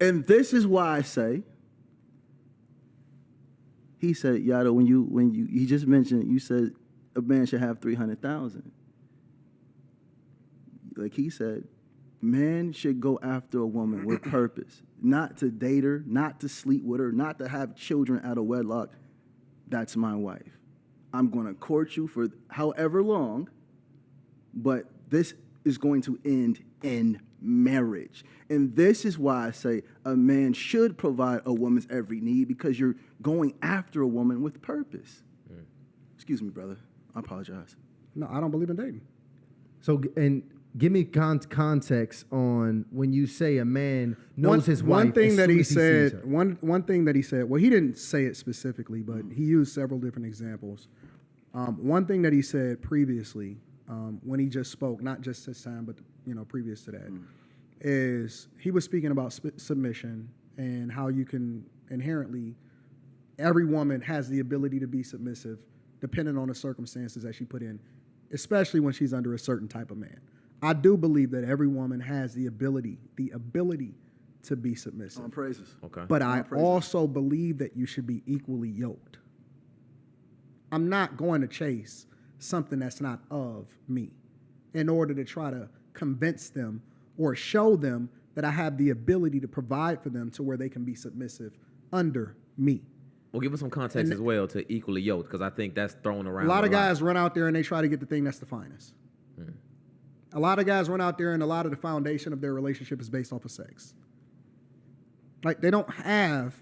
And this is why I say, he said, Yada, he just mentioned, you said a man should have 300,000. Like he said, man should go after a woman with purpose, not to date her, not to sleep with her, not to have children out of wedlock. That's my wife. I'm going to court you for however long, but this is going to end in marriage. And this is why I say a man should provide a woman's every need, because you're going after a woman with purpose. Excuse me, brother. I apologize. No, I don't believe in dating. So, and give me context on when you say a man knows his wife. One thing as that soon he as sees her. said, one thing that he said, well, he didn't say it specifically, but he used several different examples. One thing that he said previously, when he just spoke, not just this time, but previous to that, is he was speaking about submission and how you can inherently, every woman has the ability to be submissive depending on the circumstances that she put in, especially when she's under a certain type of man. I do believe that every woman has the ability to be submissive. On praises. Okay. But I also believe that you should be equally yoked. I'm not going to chase something that's not of me in order to try to convince them or show them that I have the ability to provide for them to where they can be submissive under me. Well, give us some context as well to equally yoked, because I think that's thrown around. A lot of guys run out there and they try to get the thing that's the finest. A lot of guys run out there and a lot of the foundation of their relationship is based off of sex. Like, they don't have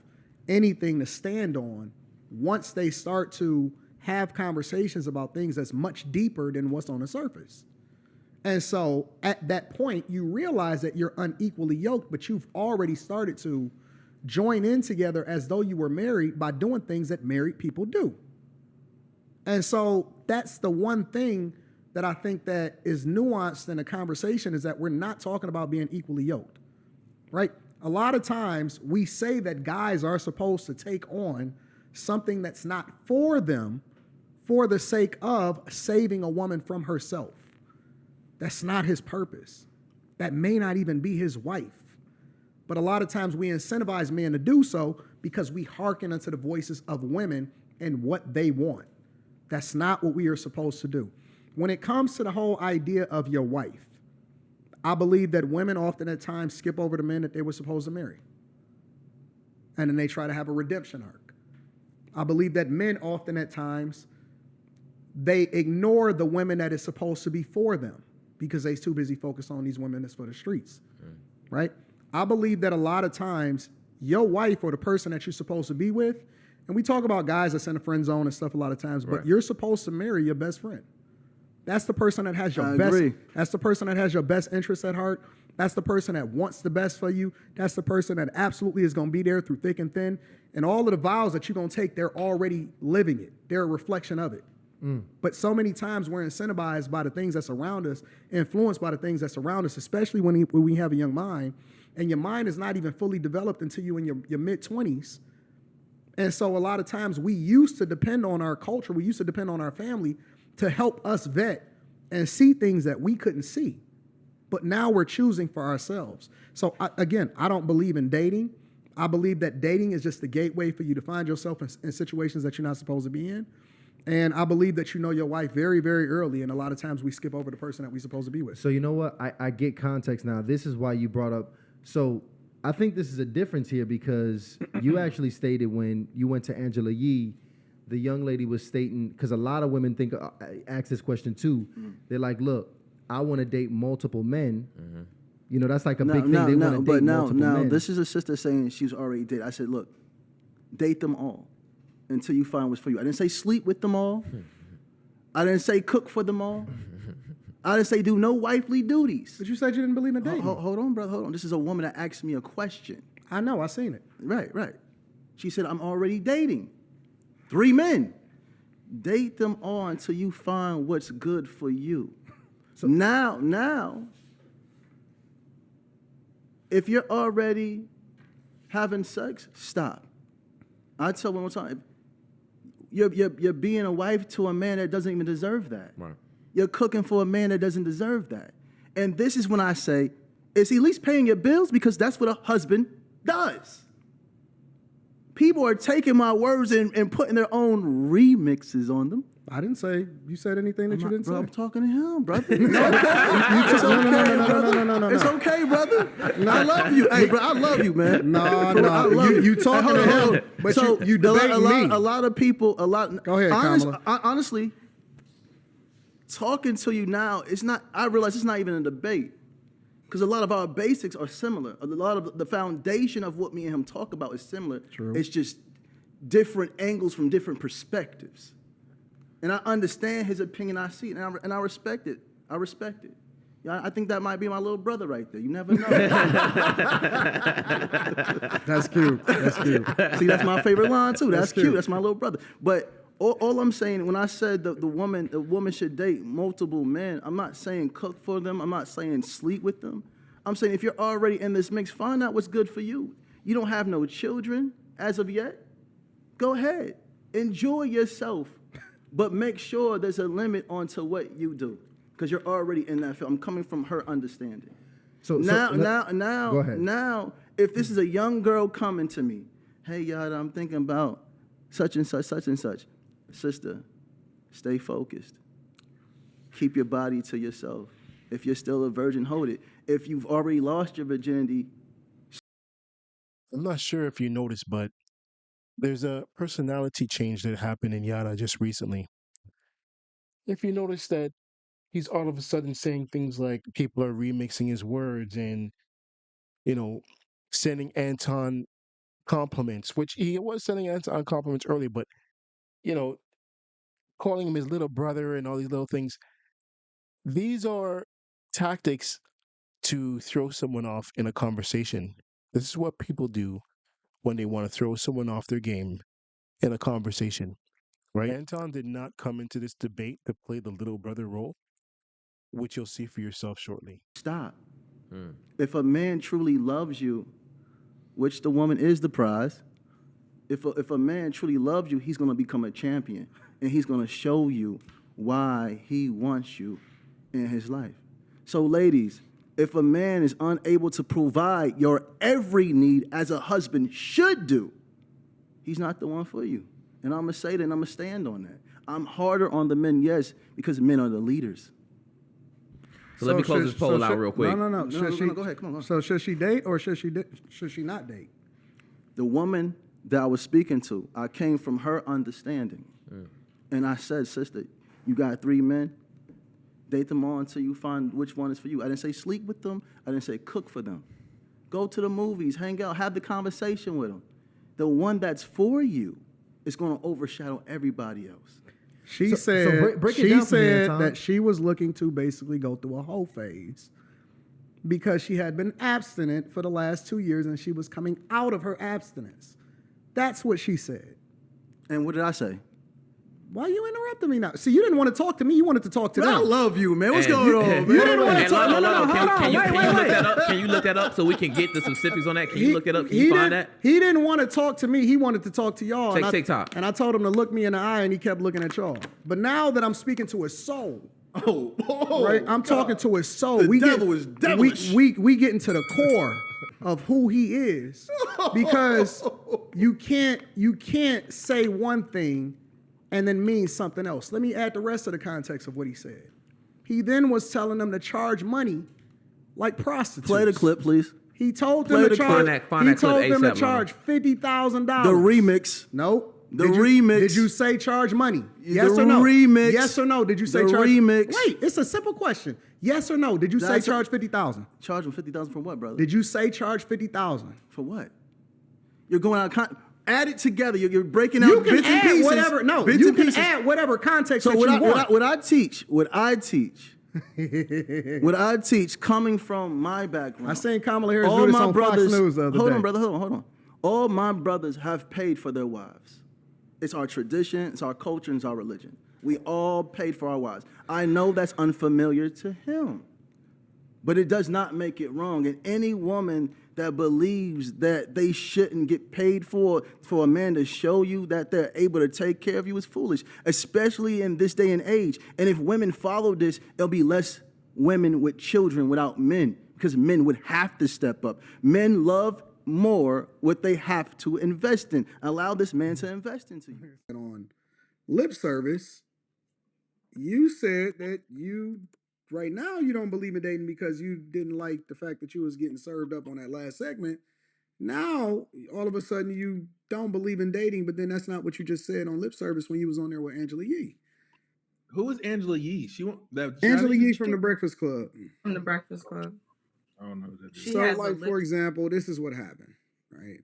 anything to stand on once they start to have conversations about things that's much deeper than what's on the surface. And so at that point, you realize that you're unequally yoked, but you've already started to join in together as though you were married by doing things that married people do. And so that's the one thing that I think that is nuanced in a conversation, is that we're not talking about being equally yoked, right? A lot of times we say that guys are supposed to take on something that's not for them for the sake of saving a woman from herself. That's not his purpose. That may not even be his wife. But a lot of times we incentivize men to do so because we hearken unto the voices of women and what they want. That's not what we are supposed to do. When it comes to the whole idea of your wife, I believe that women often at times skip over the men that they were supposed to marry. And then they try to have a redemption arc. I believe that men often at times, they ignore the women that is supposed to be for them because they're too busy focused on these women that's for the streets, right? I believe that a lot of times your wife or the person that you're supposed to be with, and we talk about guys that's in the friend zone and stuff a lot of times, but you're supposed to marry your best friend. That's the person that has your best. Agree. That's the person that has your best interests at heart. That's the person that wants the best for you. That's the person that absolutely is going to be there through thick and thin. And all of the vows that you're going to take, they're already living it. They're a reflection of it. But so many times we're incentivized by the things that's around us, influenced by the things that's around us, especially when we have a young mind. And your mind is not even fully developed until you in your mid-20s. And so a lot of times we used to depend on our culture, we used to depend on our family to help us vet and see things that we couldn't see. But now we're choosing for ourselves. So again, I don't believe in dating. I believe that dating is just the gateway for you to find yourself in situations that you're not supposed to be in. And I believe that you know your wife very, very early. And a lot of times we skip over the person that we're supposed to be with. So you know what? I get context now. This is why you brought up. So I think this is a difference here because you actually stated when you went to Angela Yee, the young lady was stating, because a lot of women think, ask this question too. They're like, look, I want to date multiple men. You know, that's like a big thing. They want to date multiple men. This is a sister saying she's already dated. I said, look, date them all until you find what's for you. I didn't say sleep with them all. I didn't say cook for them all. I didn't say do no wifely duties. But you said you didn't believe in dating. Hold on, brother, hold on. This is a woman that asked me a question. I know, I seen it. Right. She said, I'm already dating 3 men. Date them all until you find what's good for you. So now, if you're already having sex, stop. I tell women all the time, you're being a wife to a man that doesn't even deserve that. Right. You're cooking for a man that doesn't deserve that. And this is when I say, is he at least paying your bills? Because that's what a husband does. People are taking my words and putting their own remixes on them. I didn't say you said anything that you didn't say. I'm talking to him, brother. It's okay, brother. No. It's okay, brother. I love you. Hey, bro, I love you, man. No. You talking to him, but so you debating me. A lot of people, Go ahead, Kamala. honestly, talking to you now, I realize it's not even a debate. Because a lot of our basics are similar. A lot of the foundation of what me and him talk about is similar. True. It's just different angles from different perspectives. And I understand his opinion. I see it, and I respect it. I respect it. Yeah, I think that might be my little brother right there. You never know. That's cute. That's cute. See, that's my favorite line too. That's cute. cute. That's my little brother. But all I'm saying, when I said the woman should date multiple men, I'm not saying cook for them. I'm not saying sleep with them. I'm saying if you're already in this mix, find out what's good for you. You don't have no children as of yet. Go ahead. Enjoy yourself. But make sure there's a limit onto what you do. Because you're already in that field. I'm coming from her understanding. Go ahead. Now, if this is a young girl coming to me, hey, Yada, I'm thinking about such and such. Sister, stay focused. Keep your body to yourself. If you're still a virgin, hold it. If you've already lost your virginity. I'm not sure if you noticed, but there's a personality change that happened in Yada just recently. If you notice that he's all of a sudden saying things like people are remixing his words and, sending Anton compliments, which he was sending Anton compliments earlier, but, calling him his little brother and all these little things. These are tactics to throw someone off in a conversation. This is what people do when they want to throw someone off their game in a conversation, right? Anton did not come into this debate to play the little brother role, which you'll see for yourself shortly. Stop. If a man truly loves you, which the woman is the prize, if a man truly loves you, he's going to become a champion, and he's going to show you why he wants you in his life. So, ladies, if a man is unable to provide your every need as a husband should do, he's not the one for you. And I'm going to say that, and I'm going to stand on that. I'm harder on the men, yes, because men are the leaders. So let me close this poll out real quick. No. Go ahead. Come on. So should she date or should she not date? The woman that I was speaking to, I came from her understanding. And I said, sister, you got 3 men, date them all until you find which one is for you. I didn't say sleep with them. I didn't say cook for them. Go to the movies, hang out, have the conversation with them. The one that's for you is going to overshadow everybody else. She So said, break it down for me, Anton. that she was looking to basically go through a whole phase because she had been abstinent for the last 2 years and she was coming out of her abstinence. That's what she said. And what did I say? Why you interrupting me now? See, you didn't want to talk to me. You wanted to talk to them. I love you, man. What's And- going on, man? You didn't want to talk. Can Hold on, you wait, look that up? Can you look that up so we can get the specifics on that? Can you look it up? Can you find that? He didn't want to talk to me. He wanted to talk to y'all. Check and TikTok. And I told him to look me in the eye, and he kept looking at y'all. But now that I'm speaking to his soul, right? I'm talking to his soul. The devil is devilish. We get into the core of who he is, because you can't say one thing and then mean something else. Let me add the rest of the context of what he said. He then was telling them to charge money like prostitutes. Play the clip, please. He told Play them to the charge. clip. Find He that clip told them to ASAP, charge $50,000. The remix. Nope. The Did you- remix. Did you say charge money? Yes The or no? remix. Yes or no? Did you say The charge? remix. Wait, it's a simple question. Yes or no? Did you say That's a- charge 50,000? Charge them 50,000 for what, brother? Did you say charge 50,000? For what? You're going out. Add it together. You're breaking out You can bits and add pieces. whatever. No, bits you and can pieces. add whatever context So that what you I, want. what I teach, what I teach, coming from my background. I seen Kamala Harris do all this my on brothers. Fox News the other hold day. on, brother. Hold on. All my brothers have paid for their wives. It's our tradition. It's our culture. It's our religion. We all paid for our wives. I know that's unfamiliar to him, but it does not make it wrong. And any woman that believes that they shouldn't get paid for a man to show you that they're able to take care of you is foolish, especially in this day and age. And if women follow this, there'll be less women with children without men, because men would have to step up. Men love more what they have to invest in. Allow this man to invest into you. On lip service, you said that you right now you don't believe in dating because you didn't like the fact that you was getting served up on that last segment. Now all of a sudden you don't believe in dating, but then that's not what you just said on lip service when you was on there with Angela Yee. Who is Angela Yee? She want that Angela Chinese Yee from the chick? Breakfast Club. From the Breakfast Club. I don't know who that is. She So has a like for lip- example, this is what happened, right?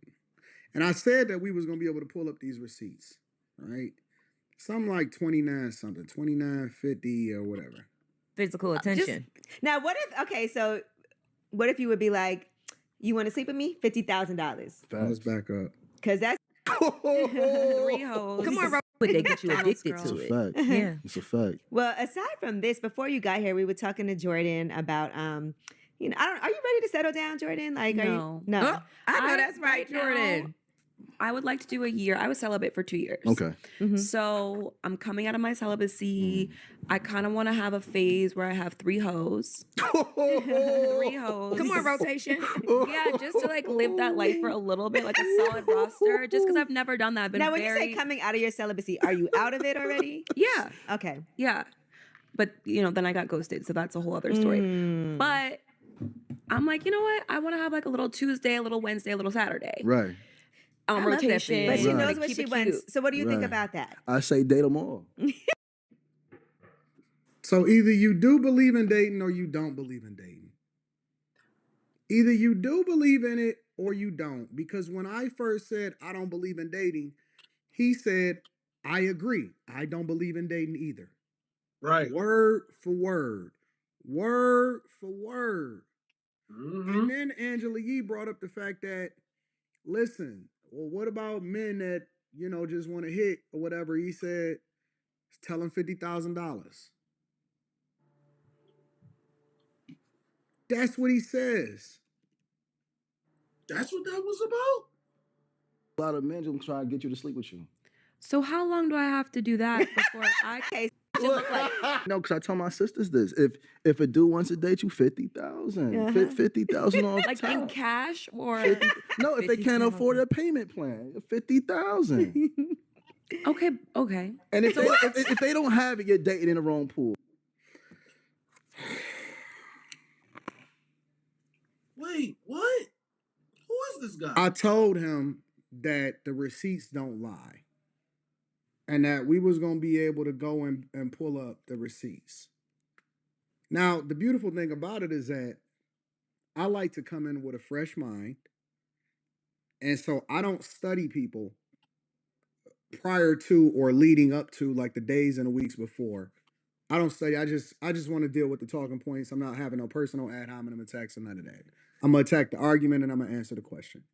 And I said that we was gonna be able to pull up these receipts, right? Something like 29 something, 29.50 or whatever. Physical attention. Now, what if you would be like, you want to sleep with me? $50,000. Let's back up. Because that's 3 hoes. Come on, bro. But they get you McDonald's addicted girl. to It's it. a fact. Yeah. It's a fact. well. Aside from this, before you got here, we were talking to Jordan about, are you ready to settle down, Jordan? Like, are you? No. No. Oh, I know that's right, now, Jordan. I would like to do a year. I was celibate for 2 years. Okay. Mhm. So I'm coming out of my celibacy. I kind of want to have a phase where I have 3 hoes. 3 hoes. Come on, rotation. Yeah, just to like live that life for a little bit, like a solid roster. Just because I've never done that. I've been Now, when you say very- coming out of your celibacy, are you out of it already? Yeah, Okay. yeah. But then I got ghosted, so that's a whole other story. Mm. But I'm like, you know what? I want to have like a little Tuesday, a little Wednesday, a little Saturday. Right. I love that for you. Rotation. But she Right. knows what Keep she it wants. cute. So what do you think Right. about that? I say date them all. So either you do believe in dating or you don't believe in dating. Either you do believe in it or you don't. Because when I first said I don't believe in dating, he said, I agree. I don't believe in dating either. Right. Word for word. Word for word. Mhm. And then Angela Yee brought up the fact that, listen, well, what about men that, just want to hit or whatever? He said, tell them $50,000. That's what he says. That's what that was about. A lot of men just try to get you to sleep with you. So how long do I have to do that before I Okay. Should look like No, because I tell my sisters this: if a dude wants to date you, 50,000, Uh-huh. 50,000 off like in top. cash or 50 no, if they can't 50,000. afford a payment plan, 50,000. okay. And if they don't have it, you're dating in the wrong pool. Wait, what? Who is this guy? I told him that the receipts don't lie, and that we was gonna be able to go and pull up the receipts. Now, the beautiful thing about it is that I like to come in with a fresh mind, and so I don't study people prior to or leading up to like the days and the weeks before. I don't study. I just want to deal with the talking points. I'm not having no personal ad hominem attacks or none of that. I'm gonna attack the argument and I'm gonna answer the question.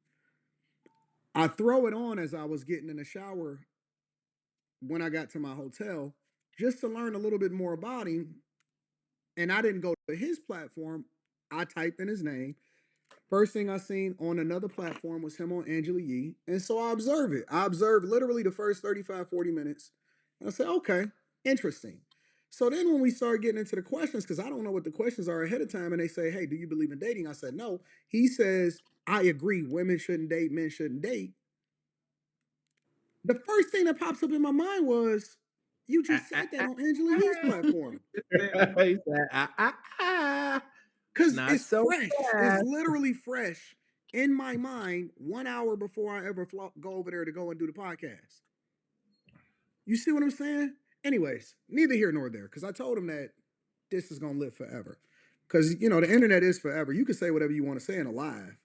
I throw it on as I was getting in the shower when I got to my hotel, just to learn a little bit more about him. And I didn't go to his platform. I typed in his name. First thing I seen on another platform was him on Angela Yee. And so I observed it. I observed literally the first 35, 40 minutes. And I said, okay, interesting. So then when we started getting into the questions, because I don't know what the questions are ahead of time, and they say, hey, do you believe in dating? I said, no. He says, I agree, women shouldn't date, men shouldn't date. The first thing that pops up in my mind was, you just said that on Angela Yee's platform. Because it's so fresh. It's literally fresh in my mind 1 hour before I ever go over there to go and do the podcast. You see what I'm saying? Anyways, neither here nor there, because I told him that this is going to live forever. Because, you know, the internet is forever. You can say whatever you want to say in a live.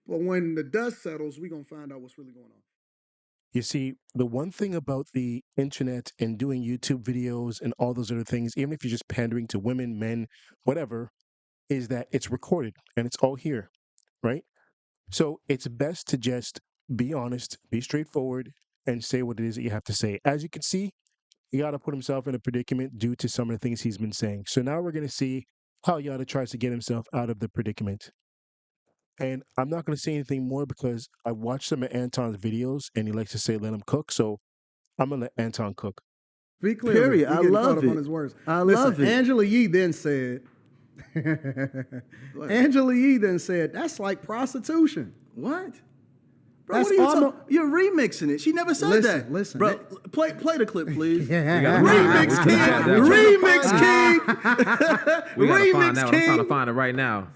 But when the dust settles, we're going to find out what's really going on. You see, the one thing about the internet and doing YouTube videos and all those other things, even if you're just pandering to women, men, whatever, is that it's recorded and it's all here, right? So it's best to just be honest, be straightforward, and say what it is that you have to say. As you can see, Yada put himself in a predicament due to some of the things he's been saying. So now we're going to see how Yada tries to get himself out of the predicament. And I'm not going to say anything more because I watched some of Anton's videos and he likes to say, let him cook. So I'm going to let Anton cook. Be clear. Period. I love it. On his words. I Listen, love it. Angela Yee then said, Angela Yee then said, that's like prostitution. What? Bro, That's what are you almo- talking? You're remixing it. She never said that. Listen, bro. Play the clip, please. Remix Remix King. We gotta find Remix that one. I'm trying to King. fight it right now.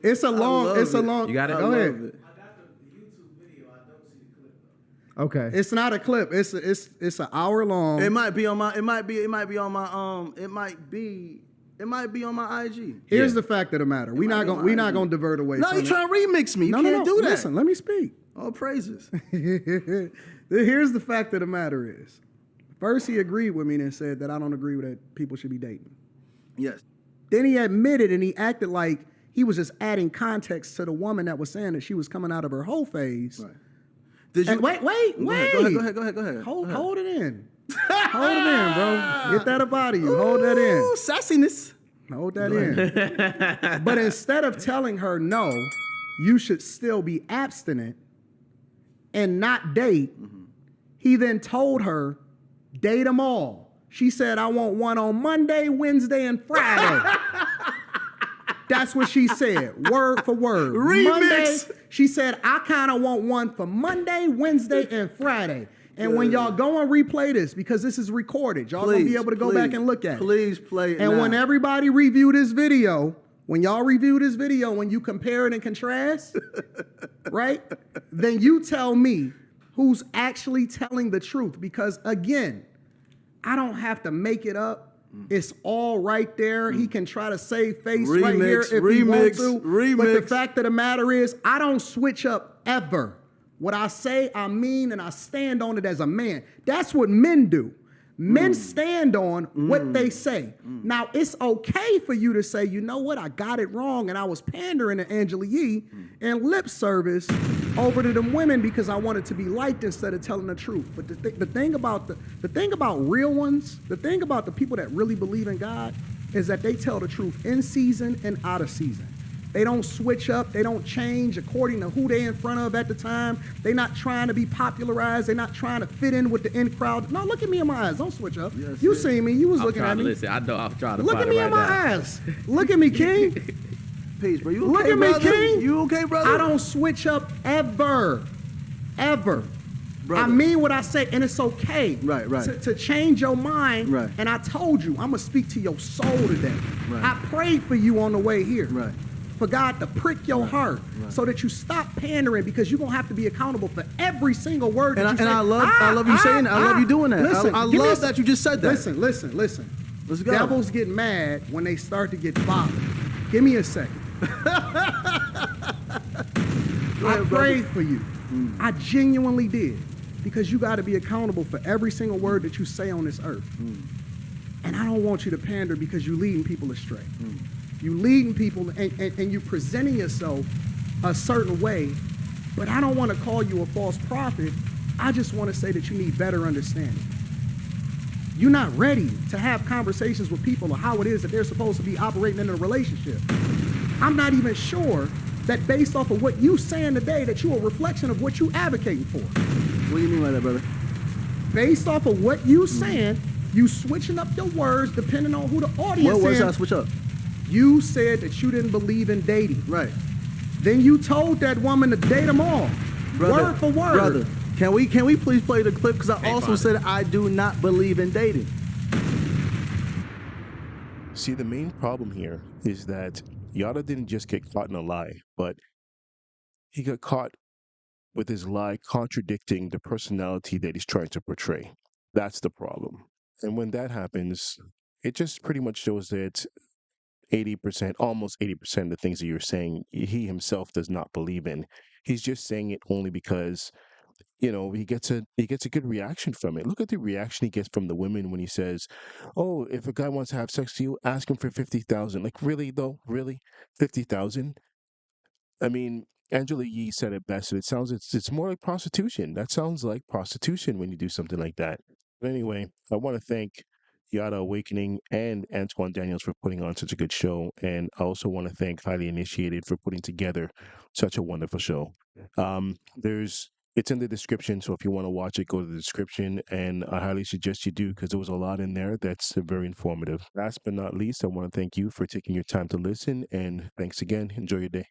It's a long. You got it? Go ahead. Okay. It's not a clip. It's an hour long. It might be on my. It might be on my IG. Here's the fact of the matter. We're not gonna divert away. No, from you're it. trying to remix me. You can't do that. Listen, let me speak. All praises. Here's the fact of the matter is, first he agreed with me and said that I don't agree with that people should be dating. Yes. Then he admitted and he acted like he was just adding context to the woman that was saying that she was coming out of her whole phase. Right. Did you? And wait. Go ahead. Hold it in. Hold it in, bro. Get that up out of you. Hold that in. Ooh, sassiness. Hold that in. But instead of telling her no, you should still be abstinent and not date, he then told her, date them all. She said, I want one on Monday, Wednesday, and Friday. That's what she said, word for word. Remix. Monday, she said, I kind of want one for Monday, Wednesday, and Friday. And when y'all go and replay this, because this is recorded, y'all gonna be able to go back and look at it. Please play it And now. when everybody review this video, when y'all review this video, when you compare it and contrast, right? Then you tell me who's actually telling the truth. Because again, I don't have to make it up. It's all right there. He can try to save face right here if he wants to. But the fact of the matter is, I don't switch up ever. What I say, I mean, and I stand on it as a man. That's what men do. Men stand on what they say. Now, it's okay for you to say, you know what, I got it wrong, and I was pandering to Angela Yee and lip service over to them women because I wanted to be liked instead of telling the truth. But the thing about real ones, the thing about the people that really believe in God is that they tell the truth in season and out of season. They don't switch up. They don't change according to who they're in front of at the time. They're not trying to be popularized. They're not trying to fit in with the in crowd. No, look at me in my eyes. Don't switch up. Yes, You yes. seen me. You was looking at me. Listen, I know I'm trying to Look fight at it me right in my now. eyes. Look at me, King. Peace, bro. You okay, Look at me, brother? King. You okay, brother? I don't switch up ever. Ever. Brother. I mean what I say, and it's okay Right. to change your mind. Right. And I told you, I'm going to speak to your soul today. Right. I prayed for you on the way here. Right. for God to prick your heart so that you stop pandering, because you're going to have to be accountable for every single word that you say. I love you saying that. I love you doing that. Listen, I give me love that you just said that. Listen. Let's go. Devils get mad when they start to get bothered. Give me a second. I prayed for you. I genuinely did, because you got to be accountable for every single word that you say on this earth. And I don't want you to pander, because you're leading people astray. You leading people and you presenting yourself a certain way, but I don't want to call you a false prophet. I just want to say that you need better understanding. You're not ready to have conversations with people on how it is that they're supposed to be operating in a relationship. I'm not even sure that based off of what you saying today that you're a reflection of what you advocating for. What do you mean by that, brother? Based off of what you saying, you switching up your words depending on who the audience is. What words I switch up? You said that you didn't believe in dating. Right. Then you told that woman to date them all. Brother, word for word. Brother, can we please play the clip? Because I also said I do not believe in dating. See, the main problem here is that Yada didn't just get caught in a lie, but he got caught with his lie contradicting the personality that he's trying to portray. That's the problem. And when that happens, it just pretty much shows that 80%, almost 80% of the things that you're saying, he himself does not believe in. He's just saying it only because, he gets a good reaction from it. Look at the reaction he gets from the women when he says, "Oh, if a guy wants to have sex with you, ask him for 50,000." Like, really though, really, 50,000? I mean, Angela Yee said it best. It's more like prostitution. That sounds like prostitution when you do something like that. But anyway, I want to thank Yada Awakening and Antoine Daniels for putting on such a good show, and I also want to thank Highly Initiated for putting together such a wonderful show. It's in the description, so if you want to watch it, go to the description, and I highly suggest you do, because there was a lot in there that's very informative. Last but not least, I want to thank you for taking your time to listen, and thanks again. Enjoy your day.